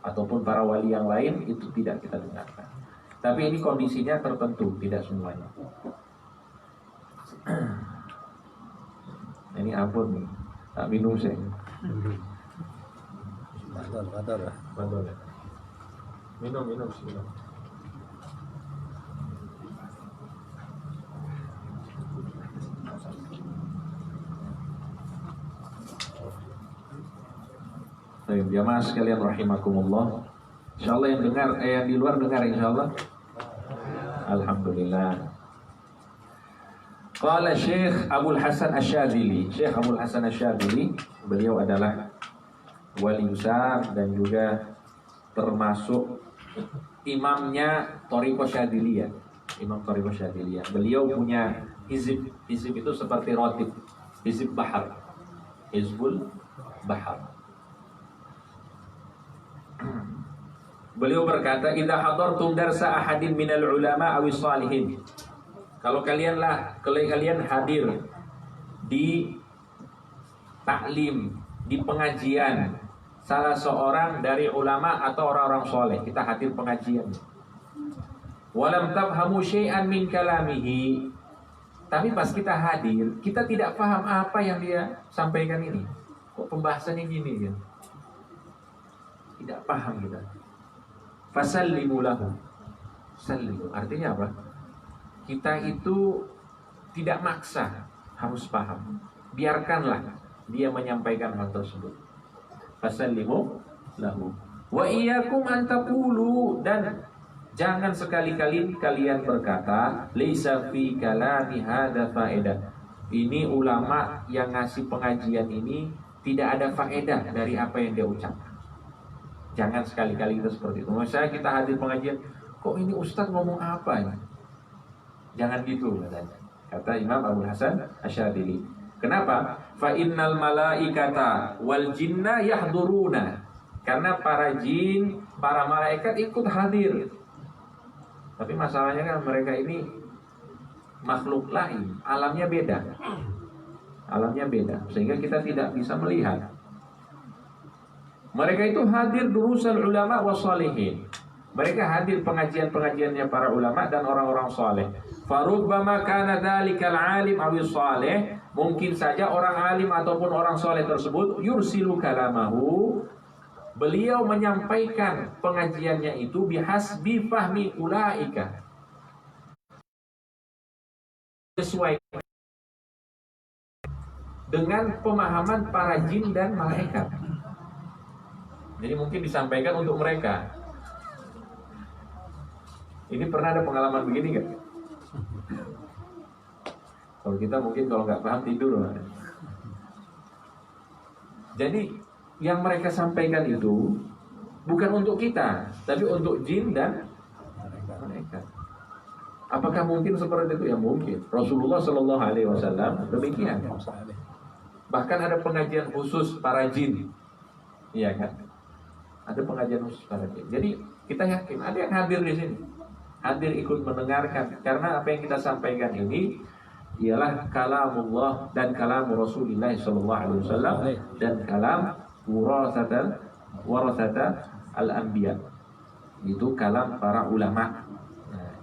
ataupun para wali yang lain itu tidak kita dengarkan. Tapi ini kondisinya tertentu, tidak semuanya. Ini ampun nih, tak minum saya. Bador. Minum sih. Baik, jamaah sekalian rahimakumullah. Insyaallah yang dengar, yang di luar dengar insyaallah. Alhamdulillah. Qala Syekh Abdul Hasan Asy-Syadzili. Syekh Abdul Hasan Asy-Syadzili, beliau adalah wali besar dan juga termasuk imamnya Thariqah Syadziliyah. Imam Thariqah Syadziliyah. Beliau punya hizib. Hizib itu seperti rotib. Hizib Bahar. Hizbul Bahar. Beliau berkata, "Idza hadartum darsa ahadin minal ulama awis salihin." Kalau kalian hadir di taklim, di pengajian salah seorang dari ulama atau orang-orang soleh, kita hadir pengajian. Walam tafhamu syai'an min kalamihi. Tapi pas kita hadir, kita tidak paham apa yang dia sampaikan ini. Kok pembahasannya gini ya? Tidak paham kita. Fasallimu lahu. Sallimu. Artinya apa? Kita itu tidak maksa harus paham. Biarkanlah dia menyampaikan hal tersebut. Fasallimu lahu. Wa iyyakum an taqulu, dan jangan sekali-kali kalian berkata laisa fi kalami hadza faedah. Ini ulama yang ngasih pengajian ini tidak ada faedah dari apa yang dia ucapkan. Jangan sekali-kali kita seperti itu. Misalnya kita hadir pengajian, kok ini Ustadz ngomong apa ya? Jangan gitu katanya. Kata Imam Abdul Hasan Asy-Syadzili. Kenapa? Fa innal malaikata wal jinna yahduruna. Karena para jin, para malaikat ikut hadir. Tapi masalahnya kan mereka ini makhluk lain, alamnya beda. Alamnya beda, sehingga kita tidak bisa melihat. Mereka itu hadir durusan ulama wa salihin. Mereka hadir pengajian-pengajiannya para ulama dan orang-orang saleh. Farubbama kana dzalikal alim aw salih, mungkin saja orang alim ataupun orang saleh tersebut yursilu kalamahu, beliau menyampaikan pengajiannya itu bihasbi fahmi ulaika, sesuai dengan pemahaman para jin dan malaikat. Jadi mungkin disampaikan untuk mereka. Ini pernah ada pengalaman begini nggak? Kalau kita mungkin kalau nggak paham tidur. Jadi yang mereka sampaikan itu bukan untuk kita, tapi untuk jin dan malaikat. Apakah mungkin seperti itu? Ya mungkin. Rasulullah Shallallahu Alaihi Wasallam demikian. Bahkan ada pengajian khusus para jin, iya kan? Ada pengajian khusus para jin. Jadi kita yakin ada yang hadir di sini, hadir ikut mendengarkan, karena apa yang kita sampaikan ini ialah kalamullah dan kalam Rasulullah Shallallahu Alaihi Wasallam dan kalam warasata al-anbiya, itu kalam para ulama.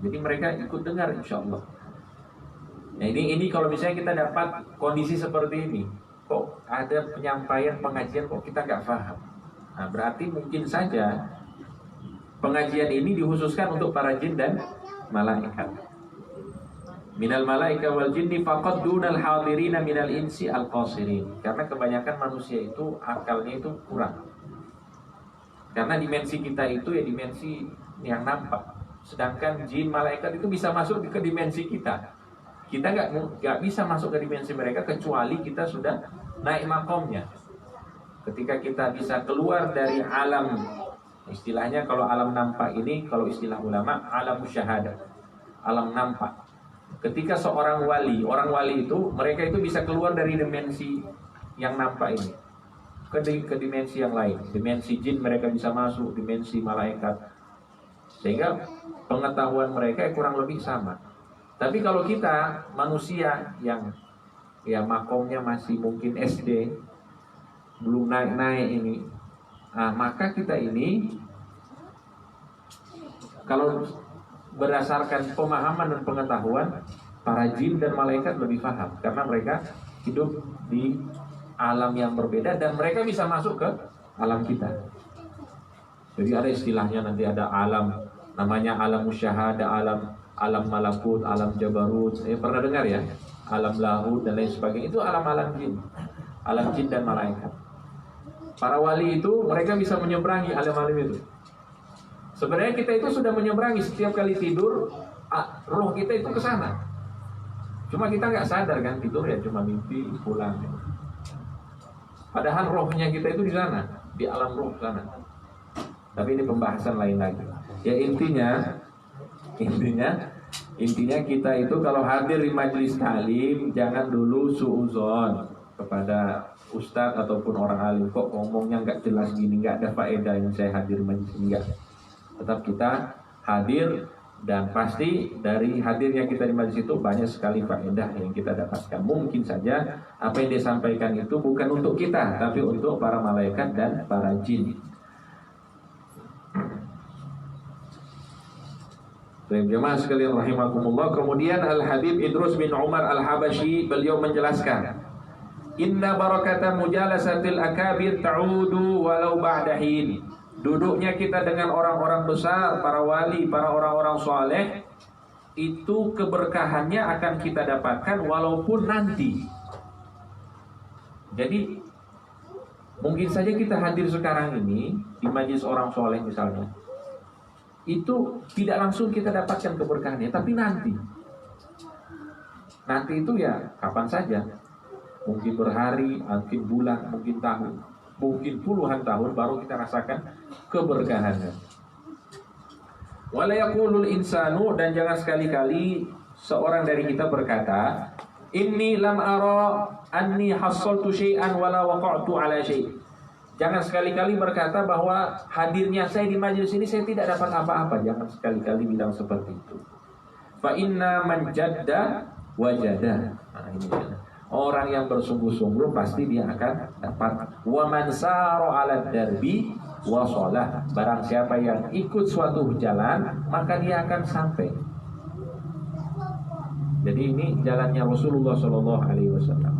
Jadi mereka ikut dengar insya Allah. Nah ini kalau misalnya kita dapat kondisi seperti ini, kok ada penyampaian pengajian kok kita nggak paham. Nah berarti mungkin saja pengajian ini dikhususkan untuk para jin dan malaikat. Minal malaika wal jinni faqad dunal hadirina minal insi al qasirin. Karena kebanyakan manusia itu akalnya itu kurang. Karena dimensi kita itu ya dimensi yang nampak. Sedangkan jin malaikat itu bisa masuk ke dimensi kita. Kita nggak bisa masuk ke dimensi mereka kecuali kita sudah naik makomnya. Ketika kita bisa keluar dari alam, istilahnya kalau alam nampak ini, kalau istilah ulama alam syahadah, alam nampak. Ketika seorang wali, orang wali itu mereka itu bisa keluar dari dimensi yang nampak ini ke dimensi yang lain. Dimensi jin mereka bisa masuk, dimensi malaikat. Sehingga pengetahuan mereka kurang lebih sama. Tapi kalau kita manusia yang ya makomnya masih mungkin SD, belum naik-naik ini, maka kita ini kalau berdasarkan pemahaman dan pengetahuan, para jin dan malaikat lebih paham karena mereka hidup di alam yang berbeda dan mereka bisa masuk ke alam kita. Jadi ada istilahnya nanti ada alam namanya alam musyahada, alam malakut, alam jabarut. Pernah dengar ya? Alam lahud dan lain sebagainya. Itu alam-alam jin dan malaikat. Para wali itu mereka bisa menyeberangi alam-alam itu. Sebenarnya kita itu sudah menyeberangi, setiap kali tidur roh kita itu ke sana. Cuma kita nggak sadar kan, tidur ya cuma mimpi pulang. Padahal rohnya kita itu di sana, di alam roh sana. Tapi ini pembahasan lain lagi. Ya intinya kita itu kalau hadir di majelis talim jangan dulu suuzon kepada ustadz ataupun orang alim. Kok ngomongnya nggak jelas gini, nggak ada faedah yang saya hadir majelis, enggak. Tetap kita hadir dan pasti dari hadirnya kita di majelis itu banyak sekali faedah yang kita dapatkan. Mungkin saja apa yang disampaikan itu bukan untuk kita, tapi untuk para malaikat dan para jin. Jemaah sekalian rahimakumullah. Kemudian Al-Habib Idrus bin Umar Al-Habashi beliau menjelaskan, inna barakata mujalasatil akabir ta'udu walau ba'da hin. Duduknya kita dengan orang-orang besar, para wali, para orang-orang soleh, itu keberkahannya akan kita dapatkan walaupun nanti. Jadi mungkin saja kita hadir sekarang ini di majelis orang soleh misalnya, itu tidak langsung kita dapatkan keberkahannya, tapi nanti itu ya kapan saja, mungkin berhari, mungkin bulan, mungkin tahun, mungkin puluhan tahun baru kita rasakan keberkahannya. Wala yaqulul insanu, dan jangan sekali-kali seorang dari kita berkata, inni lam ara anni hassaltu syai'an wala waqa'tu ala syai'. Jangan sekali-kali berkata bahwa hadirnya saya di majelis ini saya tidak dapat apa-apa. Jangan sekali-kali bilang seperti itu. Fa inna man jadda wajada. Nah, ini. Orang yang bersungguh-sungguh pasti dia akan dapat. Wa man sara 'ala darbi wasalah. Barang siapa yang ikut suatu jalan, maka dia akan sampai. Jadi ini jalannya Rasulullah Shallallahu Alaihi Wasallam.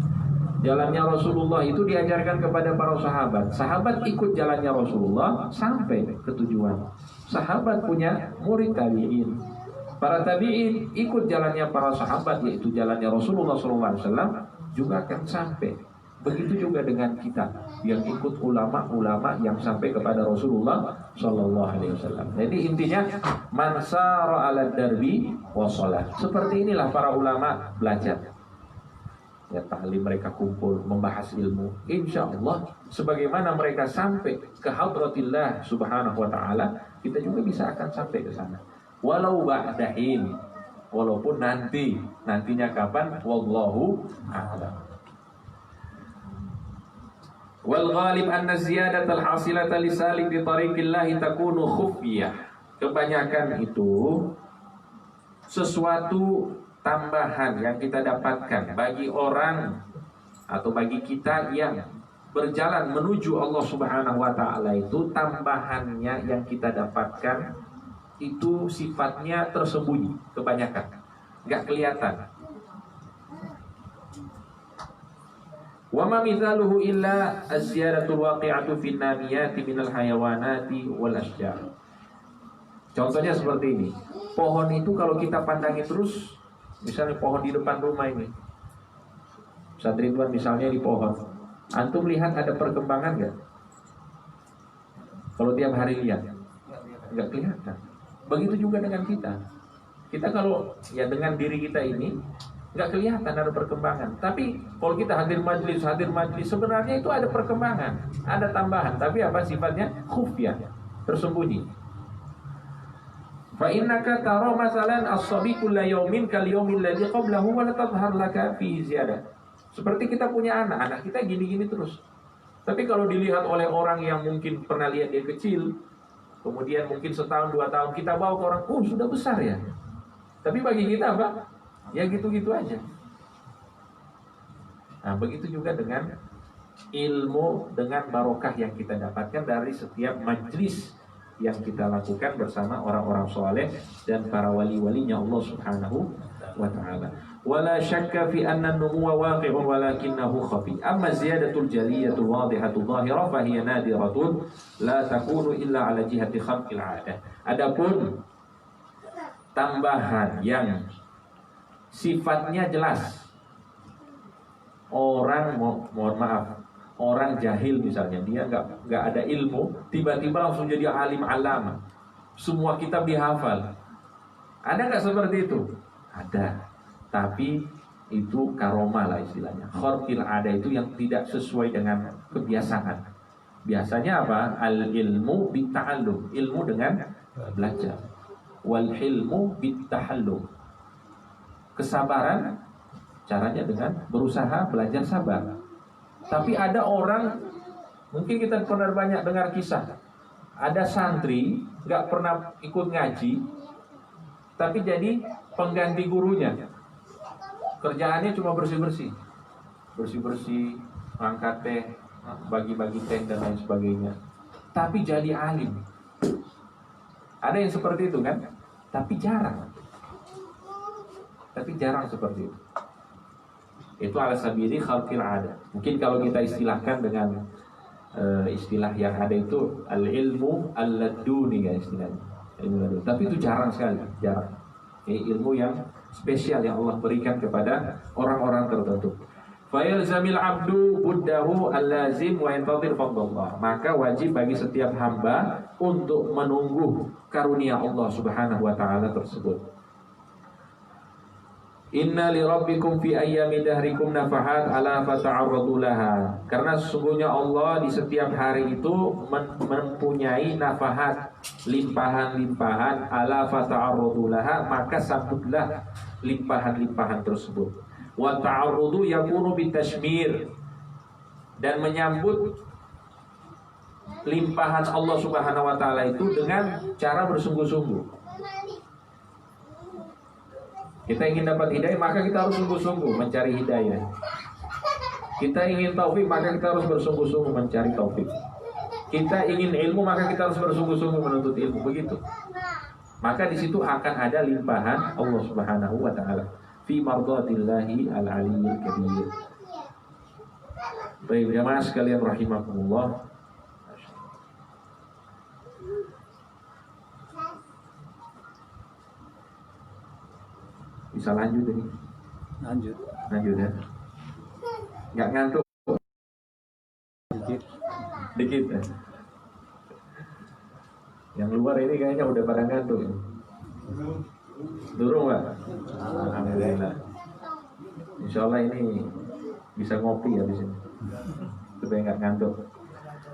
Jalannya Rasulullah itu diajarkan kepada para sahabat. Sahabat ikut jalannya Rasulullah sampai ke tujuan. Sahabat punya murid tabi'in. Para tabi'in ikut jalannya para sahabat, yaitu jalannya Rasulullah SAW, juga akan sampai. Begitu juga dengan kita yang ikut ulama-ulama yang sampai kepada Rasulullah SAW. Jadi intinya man sara 'ala darbi wasalah. Seperti inilah para ulama belajar. Ya, ta'lim mereka kumpul membahas ilmu, insya Allah sebagaimana mereka sampai ke hadratillah subhanahu wa ta'ala, kita juga bisa akan sampai ke sana walau ba'dahin, walaupun nantinya kapan, wallahu a'lam. Wal ghalib anna ziyadatal hasilata lisalik di tariqillah takunu khufiyah. Kebanyakan itu sesuatu tambahan yang kita dapatkan bagi orang atau bagi kita yang berjalan menuju Allah Subhanahu wa taala, itu tambahannya yang kita dapatkan itu sifatnya tersembunyi, kebanyakan enggak kelihatan. Wa ma mithaluhu illa az-ziyadatul waqi'atu fin namiyati minal hayawanati wal asjar. Contohnya seperti ini. Pohon itu kalau kita pandangi terus, misalnya pohon di depan rumah ini, Ustaz Ridwan misalnya di pohon, antum lihat ada perkembangan nggak? Kalau tiap hari lihat, nggak kelihatan. Begitu juga dengan kita. Kita kalau ya dengan diri kita ini nggak kelihatan ada perkembangan. Tapi kalau kita hadir majlis, sebenarnya itu ada perkembangan, ada tambahan. Tapi apa sifatnya? Khufyah, tersembunyi. Fa innaka tara masalan as-sabi kulla yaumin kal yaumil ladzi qablahu wa la tadhhar laka fi ziyadah. Seperti kita punya anak kita gini-gini terus. Tapi kalau dilihat oleh orang yang mungkin pernah lihat dia kecil, kemudian mungkin setahun 2 tahun kita bawa ke orang, oh sudah besar ya. Tapi bagi kita apa? Ya gitu-gitu aja. Nah, begitu juga dengan ilmu, dengan barokah yang kita dapatkan dari setiap majlis yang kita lakukan bersama orang-orang soleh dan para wali-walinya Allah Subhanahu wa ta'ala. Wala syakka fi anna an-numuwa waqi'un walakinahu khafi. Amma ziyadatul jaliyatul wadihatul zahirah fa hiya nadiratun la takunu illa ala jihati khamqil 'adah. Adapun tambahan yang sifatnya jelas, orang mohon maaf, orang jahil misalnya, dia nggak ada ilmu, tiba-tiba langsung jadi alim alama, semua kitab dihafal. Ada nggak seperti itu? Ada, tapi itu karomah lah istilahnya. Kharqil ada itu yang tidak sesuai dengan kebiasaan. Biasanya apa? Al ilmu bitta'allum, ilmu dengan belajar. Wal hilmu bittahallum, kesabaran caranya dengan berusaha belajar sabar. Tapi ada orang, mungkin kita pernah banyak dengar kisah, ada santri nggak pernah ikut ngaji, tapi jadi pengganti gurunya. Kerjaannya cuma bersih-bersih, angkat teh, bagi-bagi teh dan lain sebagainya. Tapi jadi alim. Ada yang seperti itu kan? Tapi jarang seperti itu. Itu ala sabili khalqil ada. Mungkin kalau kita istilahkan dengan istilah yang ada itu al-ilmu al-laduni ya istilahnya. Tapi itu jarang sekali, jarang. Ini ilmu yang spesial yang Allah berikan kepada orang-orang tertentu. Fayalzamil abdu buddahu al-lazim wa yantadhir fadlallah. Maka wajib bagi setiap hamba untuk menunggu karunia Allah Subhanahu wa taala tersebut. Inna li rabbikum fi ayyami dahrikum nafahat ala fata'arradu laha. Karena sesungguhnya Allah di setiap hari itu mempunyai nafahat, limpahan-limpahan, ala fata'arradu laha, maka sambutlah limpahan-limpahan tersebut. Wa ta'arrudu yakunu bitashmir, dan menyambut limpahan Allah Subhanahu wa taala itu dengan cara bersungguh-sungguh. Kita ingin dapat hidayah, maka kita harus sungguh-sungguh mencari hidayah. Kita ingin taufik, maka kita harus bersungguh-sungguh mencari taufik. Kita ingin ilmu, maka kita harus bersungguh-sungguh menuntut ilmu. Begitu. Maka di situ akan ada limpahan Allah Subhanahu wa taala. Fi mardatillahi al-aliyyil kabir. Baik jemaah sekalian rahimakumullah. Bisa lanjut ini? Lanjut ya. Nggak ngantuk? Dikit ya. Yang luar ini kayaknya udah pada ngantuk. Durung Pak? Alhamdulillah. Insya Allah ini bisa ngopi ya di sini. Supaya nggak ngantuk.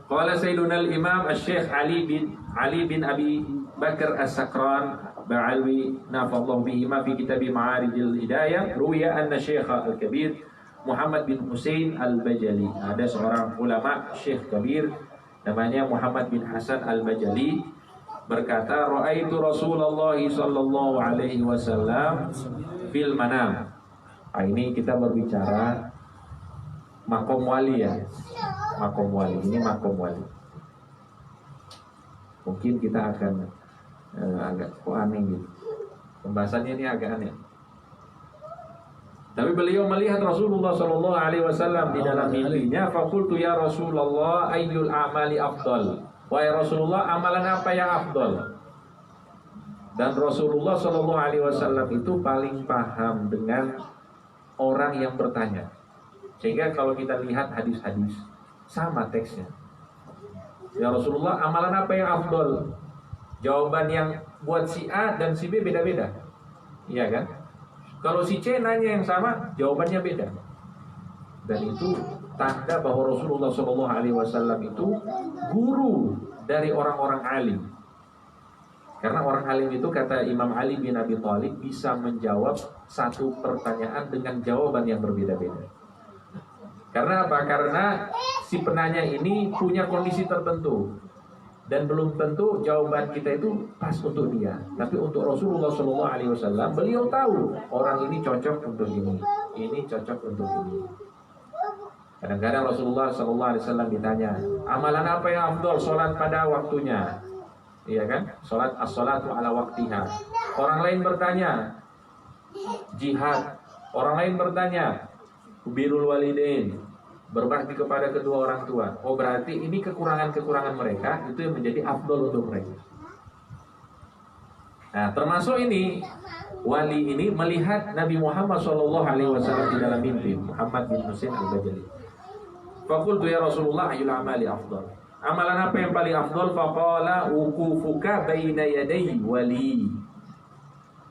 Qala Sayyiduna al-Imam Asy-Syaikh Ali bin Abi Bakar As-Sakran Ba'alwi nafallahu bihi ma fi kitab Ma'arijil Hidayah ruwiya anna Syekh al-Kabir Muhammad bin Husain al-Bajali. Ada seorang ulama Syekh Kabir namanya Muhammad bin Hasan al-Bajali berkata, ra'aitu Rasulullah sallallahu alaihi wasallam fil manam. Ini kita berbicara makom wali ya. Makom wali, ini makom wali. Mungkin kita akan agak aneh gitu. Pembahasannya ini agak aneh. Tapi beliau melihat Rasulullah sallallahu alaihi wasallam di dalam mimpinya, faqultu ya Rasulullah ayyul a'mali afdal. Wahai Rasulullah, amalan apa yang afdal? Dan Rasulullah sallallahu alaihi wasallam itu paling paham dengan orang yang bertanya. Sehingga kalau kita lihat hadis-hadis sama teksnya. Ya Rasulullah, amalan apa yang afdal? Jawaban yang buat si A dan si B beda-beda. Iya kan? Kalau si C nanya yang sama, jawabannya beda. Dan itu tanda bahwa Rasulullah SAW itu guru dari orang-orang alim. Karena orang alim itu, kata Imam Ali bin Abi Thalib, bisa menjawab satu pertanyaan dengan jawaban yang berbeda-beda. Karena apa? Karena si penanya ini punya kondisi tertentu. Dan belum tentu jawaban kita itu pas untuk dia. Tapi untuk Rasulullah SAW, beliau tahu orang ini cocok untuk ini cocok untuk ini. Kadang-kadang Rasulullah SAW ditanya, amalan apa yang afdal? Sholat pada waktunya, iya kan? Sholat as-sholatu ala waktiha. Orang lain bertanya, jihad. Orang lain bertanya, birrul walidain, berbakti kepada kedua orang tua. Oh, berarti ini kekurangan-kekurangan mereka itu yang menjadi afdal untuk mereka. Nah, termasuk ini wali ini melihat Nabi Muhammad SAW di dalam mimpi, Muhammad bin Husain al-Bajali. Faqultu ya Rasulullah ayyul amali afdal? Amalan apa yang paling afdal? Faqala wuqufuka baina yaday wali.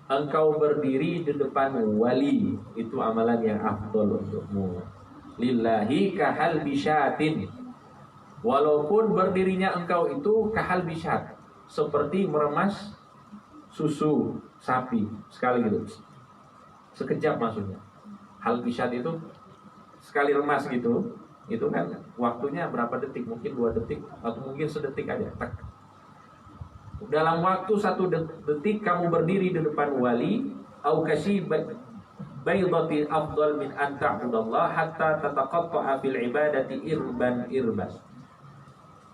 Engkau berdiri di depan wali, itu amalan yang afdal untukmu. Lillahi kahal bisyatin. Walaupun berdirinya engkau itu kahal bisyat, seperti meremas susu sapi sekali gitu, sekejap maksudnya. Hal bisyat itu sekali remas gitu, itu kan waktunya berapa detik? Mungkin 2 detik atau mungkin sedetik aja. Tak. Dalam waktu 1 detik kamu berdiri di depan wali. Au kasih baydati afdal min an ta'budallah hatta tataqatta'a fil ibadati irban.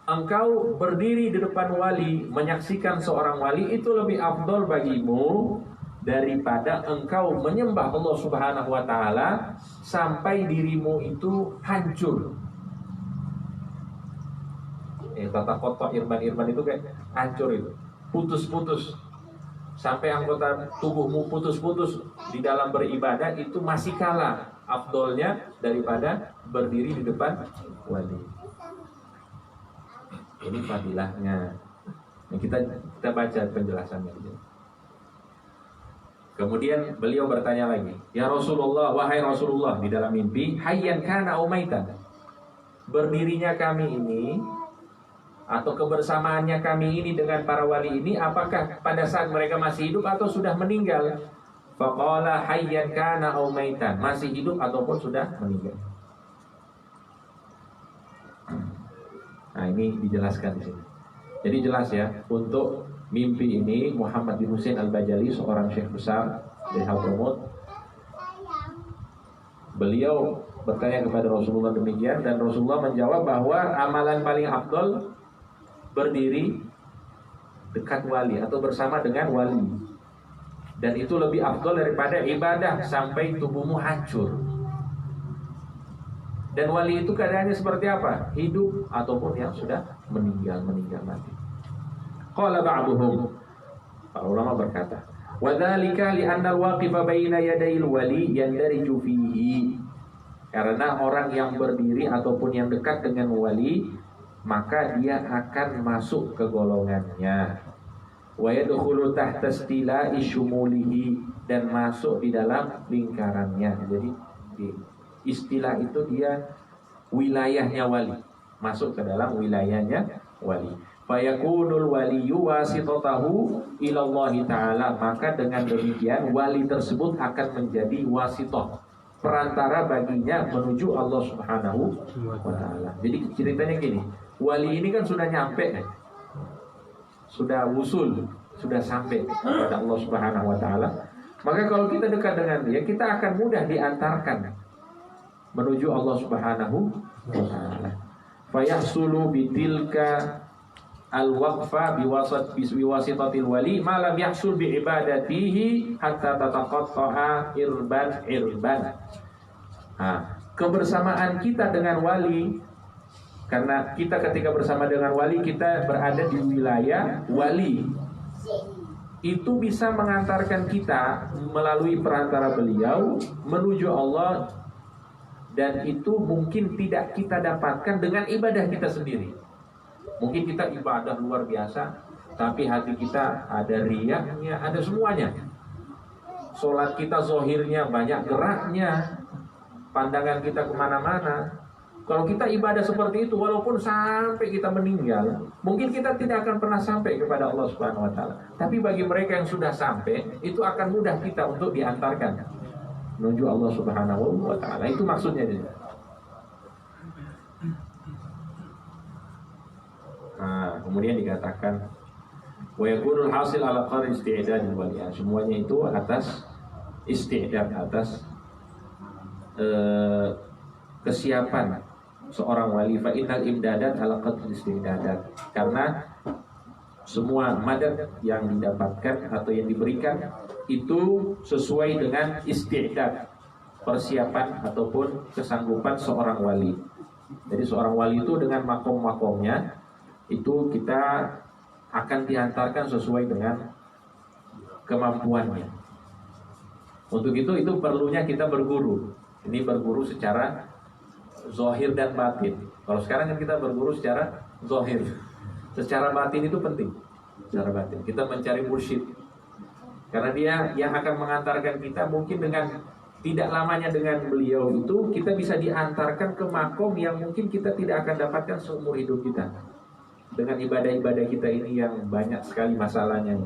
Engkau berdiri di depan wali, menyaksikan seorang wali, itu lebih afdal bagimu daripada engkau menyembah Allah Subhanahu wa taala sampai dirimu itu hancur. Tataqatta' irban itu kayak hancur itu, putus-putus. Sampai anggota tubuhmu putus-putus di dalam beribadah, itu masih kalah afdolnya daripada berdiri di depan wali. Ini fadilahnya. Nah, kita baca penjelasannya. Kemudian beliau bertanya lagi, ya Rasulullah, wahai Rasulullah, di dalam mimpi, hayyan kana au maitan? Berdirinya kami ini atau kebersamaannya kami ini dengan para wali ini, apakah pada saat mereka masih hidup atau sudah meninggal? Faqala hayyan kana aw maitan, masih hidup ataupun sudah meninggal. Nah, ini dijelaskan di sini. Jadi jelas ya, untuk mimpi ini Muhammad bin Husain al-Bajali, seorang syekh besar dari Hadramaut, Beliau bertanya kepada Rasulullah demikian, dan Rasulullah menjawab bahwa amalan paling afdol berdiri dekat wali atau bersama dengan wali, dan itu lebih afdol daripada ibadah sampai tubuhmu hancur. Dan wali itu keadaannya seperti apa? Hidup ataupun yang sudah meninggal mati. Qala ba'duhum, para ulama berkata, wa dzalika li anna al-waqifa baina yadayil wali yandariju fihi. Karena orang yang berdiri ataupun yang dekat dengan wali, maka dia akan masuk ke golongannya. Wa yadkhulu tahta istila'i syumulihi, dan masuk di dalam lingkarannya. Jadi istilah itu dia wilayahnya wali, masuk ke dalam wilayahnya wali. Fayakunul waliyyu wasitatahu ilallahi ta'ala, maka dengan demikian wali tersebut akan menjadi wasithah, perantara baginya menuju Allah Subhanahu wa ta'ala. Jadi ceritanya gini, wali ini kan sudah nyampe, sudah wusul, sudah sampai kepada Allah Subhanahu wa ta'ala. Maka kalau kita dekat dengan dia, kita akan mudah diantarkan menuju Allah Subhanahu wa ta'ala. Fayahsulu bitilka al-waqfa biwasitatil wali ma lam yahsul bi ibadatihi hatta tataqatta'a irban. Kebersamaan kita dengan wali, karena kita ketika bersama dengan wali, kita berada di wilayah wali, itu bisa mengantarkan kita melalui perantara beliau menuju Allah, dan itu mungkin tidak kita dapatkan dengan ibadah kita sendiri. Mungkin kita ibadah luar biasa, tapi hati kita ada riyaknya, ada semuanya. Sholat kita zohirnya banyak geraknya, pandangan kita kemana-mana. Kalau kita ibadah seperti itu, walaupun sampai kita meninggal, mungkin kita tidak akan pernah sampai kepada Allah Subhanahu wa ta'ala. Tapi bagi mereka yang sudah sampai, itu akan mudah kita untuk diantarkan menuju Allah Subhanahu wa ta'ala. Itu maksudnya dia. Kemudian dikatakan wa yakunul hasil ala qadri isti'dadil wali. Semuanya itu atas isti'dad, atas kesiapan seorang wali. Fa innal imdadat ala qadri isti'dadat. Karena semua madad yang didapatkan atau yang diberikan itu sesuai dengan isti'dad, persiapan ataupun kesanggupan seorang wali. Jadi seorang wali itu dengan makom-makomnya itu kita akan diantarkan sesuai dengan kemampuannya. Untuk itu perlunya kita berguru. Ini berguru secara zahir dan batin. Kalau sekarang kan kita berguru secara zahir. Secara batin itu penting. Secara batin kita mencari mursyid, karena dia yang akan mengantarkan kita. Mungkin dengan tidak lamanya dengan beliau itu kita bisa diantarkan ke makom yang mungkin kita tidak akan dapatkan seumur hidup kita. Dengan ibadah-ibadah kita ini yang banyak sekali masalahnya,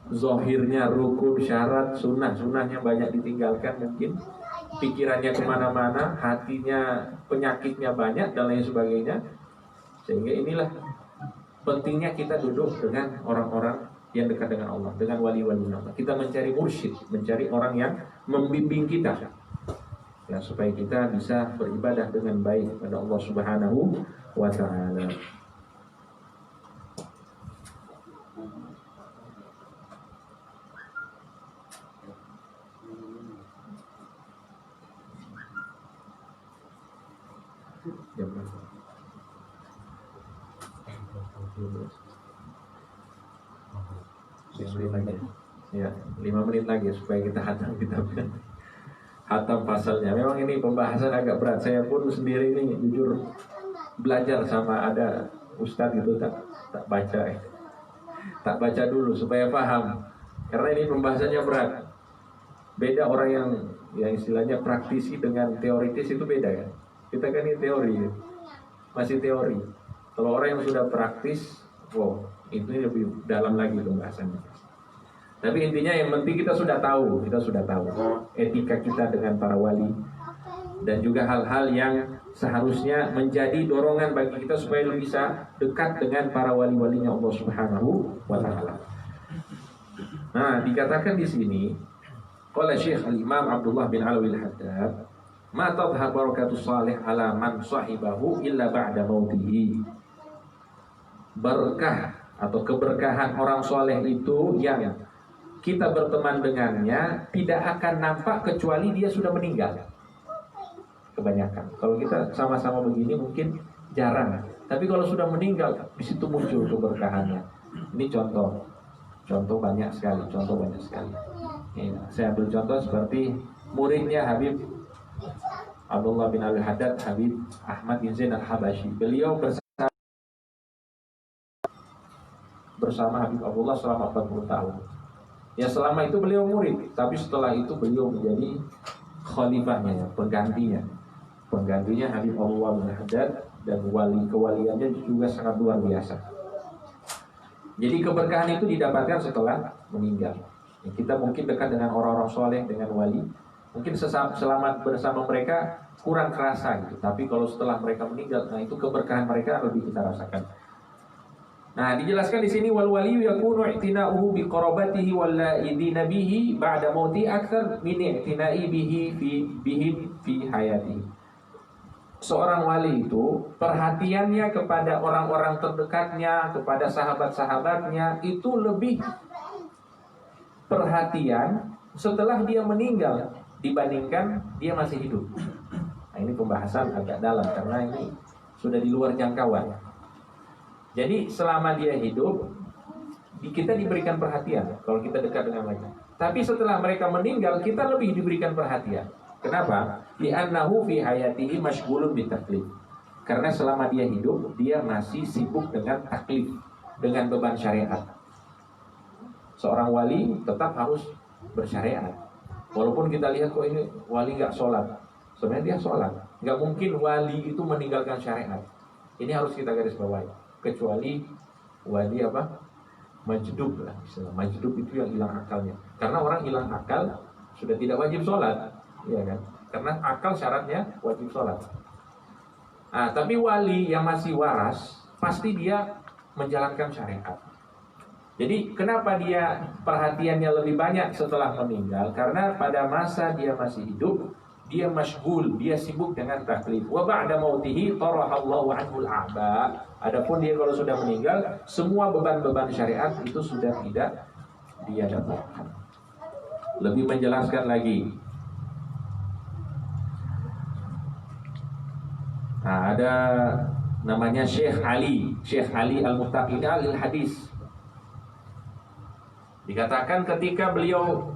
zahirnya rukun, syarat, sunnahnya banyak ditinggalkan, mungkin pikirannya kemana-mana, hatinya penyakitnya banyak dan lain sebagainya. Sehingga inilah pentingnya kita duduk dengan orang-orang yang dekat dengan Allah, dengan wali-wali Allah. Kita mencari mursyid, mencari orang yang membimbing kita, ya, supaya kita bisa beribadah dengan baik kepada Allah Subhanahu wa ta'ala. Jam berapa? 5 menit lagi. Ya, 5 menit lagi supaya kita hatam kitabnya. Hatam pasalnya. Memang ini pembahasan agak berat. Saya pun sendiri ini jujur belajar sama ada ustadz gitu, tak baca. Tak baca dulu supaya paham. Karena ini pembahasannya berat. Beda orang yang istilahnya praktisi dengan teoritis itu beda kan. Kita kan ini teori, masih teori. Kalau orang yang sudah praktis, wow, itu lebih dalam lagi pembahasannya. Tapi intinya yang penting kita sudah tahu etika kita dengan para wali, dan juga hal-hal yang seharusnya menjadi dorongan bagi kita supaya lebih bisa dekat dengan para wali-walinya Allah Subhanahu wa ta'ala. Nah, dikatakan di sini, qala Syekh Al-Imam Abdullah bin Alawi Al-Haddad, ma tadhhar barakatus salih ala man sahibahu illa ba'da mautihi. Berkah atau keberkahan orang soleh itu yang kita berteman dengannya tidak akan nampak kecuali dia sudah meninggal. Kebanyakan kalau kita sama-sama begini mungkin jarang, tapi kalau sudah meninggal di situ muncul keberkahannya. Ini contoh banyak sekali, Ya, saya ambil contoh seperti muridnya Habib Abdullah bin Al-Haddad, Habib Ahmad bin Zain Al-Habashi. Beliau bersama Habib Abdullah selama 40 tahun. Ya, selama itu beliau murid, tapi setelah itu beliau menjadi khalifahnya, penggantinya Habib Abdullah bin Al-Haddad, dan kewaliannya juga sangat luar biasa. Jadi keberkahan itu didapatkan setelah meninggal. Ya, kita mungkin dekat dengan orang-orang soleh, dengan wali, mungkin selamat bersama mereka kurang kerasa gitu. Tapi kalau setelah mereka meninggal, nah itu keberkahan mereka lebih kita rasakan. Nah, dijelaskan di sini wal waliyu yakunu i'tina'uhu bi qarabatihi wal la'idina bihi ba'da mauti akthar min i'tina'i bihi fi hayatihi. Seorang wali itu perhatiannya kepada orang-orang terdekatnya, kepada sahabat-sahabatnya itu lebih perhatian setelah dia meninggal dibandingkan dia masih hidup. Nah, ini pembahasan agak dalam karena ini sudah di luar jangkauan. Jadi selama dia hidup kita diberikan perhatian kalau kita dekat dengan mereka. Tapi setelah mereka meninggal kita lebih diberikan perhatian. Kenapa? Li'annahu fi hayatihi mashghulun bitaklif. Karena selama dia hidup dia masih sibuk dengan taklif, dengan beban syariat. Seorang wali tetap harus bersyariat. Walaupun kita lihat kok ini wali nggak sholat, sebenarnya dia sholat. Nggak mungkin wali itu meninggalkan syariat. Ini harus kita garis bawahi. Kecuali wali majdub lah, istilah majdub itu yang hilang akalnya. Karena orang hilang akal sudah tidak wajib sholat, ya kan? Karena akal syaratnya wajib sholat. Nah, tapi wali yang masih waras pasti dia menjalankan syariat. Jadi kenapa dia perhatiannya lebih banyak setelah meninggal? Karena pada masa dia masih hidup dia masyghul, dia sibuk dengan taklif. Wa ba'da mautihi tarahallahu anhul a'ba. Adapun dia kalau sudah meninggal, semua beban-beban syariat itu sudah tidak dia dapatkan. Lebih menjelaskan lagi. Nah, ada namanya Syekh Ali Al-Muttaqin Al-Hadis. Dikatakan ketika beliau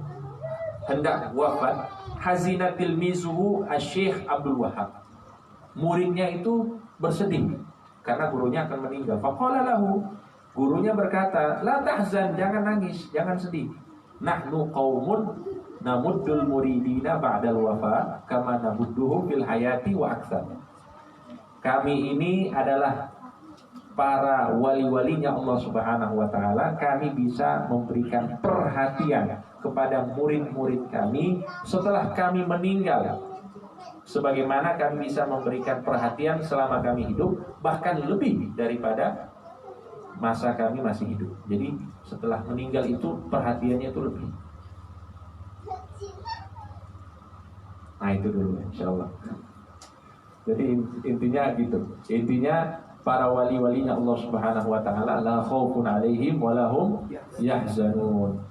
hendak wafat, hazina tilmizuhu Asy-Syaikh Abdul Wahhab. Muridnya itu bersedih karena gurunya akan meninggal. Faqala lahu, gurunya berkata, "La tahzan, jangan nangis, jangan sedih. Nahnu qaumun namuddul muridina ba'dal wafa kama namudduhum fil hayati wa aktsar." Kami ini adalah para wali-walinya Allah Subhanahu wa taala. Kami bisa memberikan perhatian kepada murid-murid kami setelah kami meninggal, sebagaimana kami bisa memberikan perhatian selama kami hidup, bahkan lebih daripada masa kami masih hidup. Jadi setelah meninggal itu perhatiannya itu lebih. Nah itu dulu insyaallah. Jadi intinya gitu. Intinya para wali-walinya Allah Subhanahu wa taala la khaufun 'alaihim wa lahum yahzanun.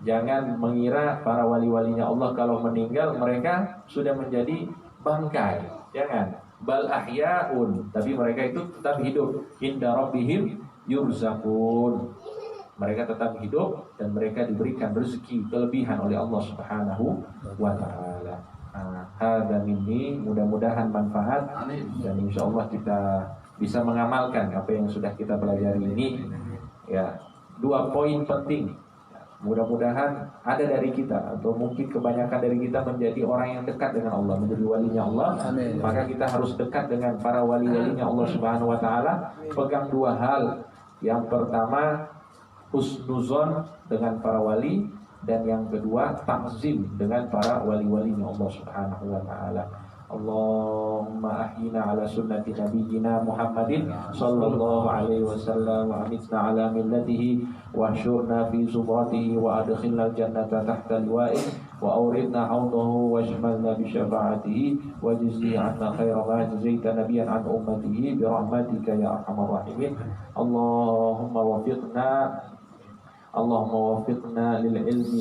Jangan mengira para wali-walinya Allah kalau meninggal mereka sudah menjadi bangkai. Jangan. Bal ahya'un, tapi mereka itu tetap hidup. Inda rabbihim yurzaqun. Mereka tetap hidup dan mereka diberikan rezeki kelebihan oleh Allah Subhanahu wa taala. Hadza minni, mudah-mudahan manfaat dan insyaallah kita bisa mengamalkan apa yang sudah kita pelajari ini. Ya, 2 poin penting. Mudah-mudahan ada dari kita atau mungkin kebanyakan dari kita menjadi orang yang dekat dengan Allah, menjadi walinya Allah. Amin. Maka kita harus dekat dengan para wali-walinya Allah Subhanahu wa taala. Pegang 2 hal. Yang pertama husnuzon dengan para wali, dan yang kedua ta'zim dengan para wali-walinya Allah Subhanahu wa taala. Allahumma ahyina ala sunnati nabiyyina Muhammadin sallallahu alaihi wasallam wa amitna ala millatihi wa syurna fi zumratihi wa adkhilna jannata tahta liwa'ihi وأوردنا حوضه واشملنا بشفاعته وجزه عنا خير ما جزيت نبيا عن أمته برحمتك يا أرحم الراحمين. اللهم وفقنا للعلم،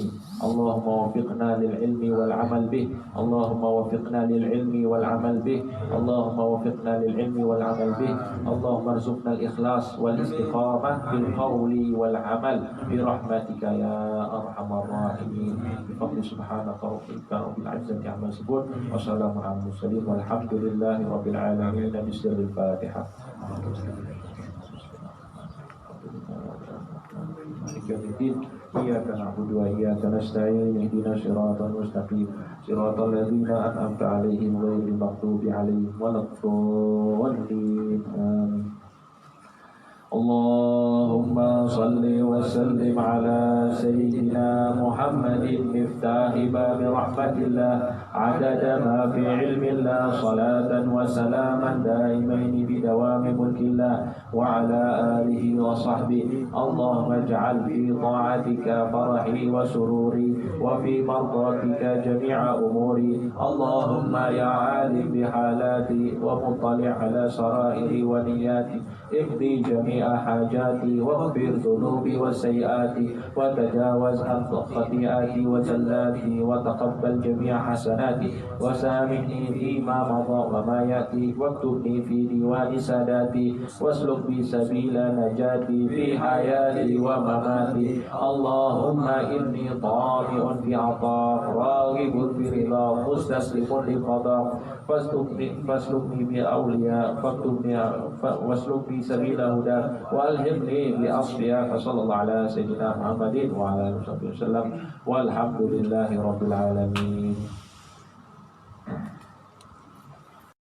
اللهم وفقنا للعلم والعمل به، اللهم وفقنا للعلم والعمل به، اللهم وفقنا للعلم والعمل به، اللهم ارزقنا الإخلاص والاستقامة في القول والعمل برحمتك يا أرحم الراحمين. بفضل سبحانك رب العزة عما يصفون وسلام على المرسلين والحمد لله رب العالمين بسر الفاتحة. مالك يوم الدين إياك نعبد وإياك نستعين اهدنا الصراط المستقيم صراط الذين أنعمت عليهم غير المغضوب عليهم ولا الضالين آمين. اللهم صل وسلم على سيدنا محمد مفتاح باب رحمة الله عدد ما في علم الله صلاة وسلاما دائمين بدوام ملك الله وعلى آله وصحبه. اللهم اجعل في طاعتك فرحي وسروري وفي مرضاتك جميع أموري. اللهم يا عالم بحالاتي ومطلع على سرائري ونياتي اقضي جميع حاجاتي واغفر ذنوبي وسيئاتي وتجاوز عن خطيئاتي وزلاتي وتقبل جميع حسناتي وسامحني فيما مضى وما يأتي واكتبني في ديوان ساداتي واسلك بي سبيل نجاتي في حياتي ومماتي. اللهم إني طامع في عطاء راغب في رضا مستسلم للقضاء فاسلكني بأولياء واسلك بي سبيل هدى والهمني بأصفياء. فصلى الله على سيدنا محمد وعلى آله وصحبه وسلم والحمد لله رب العالمين.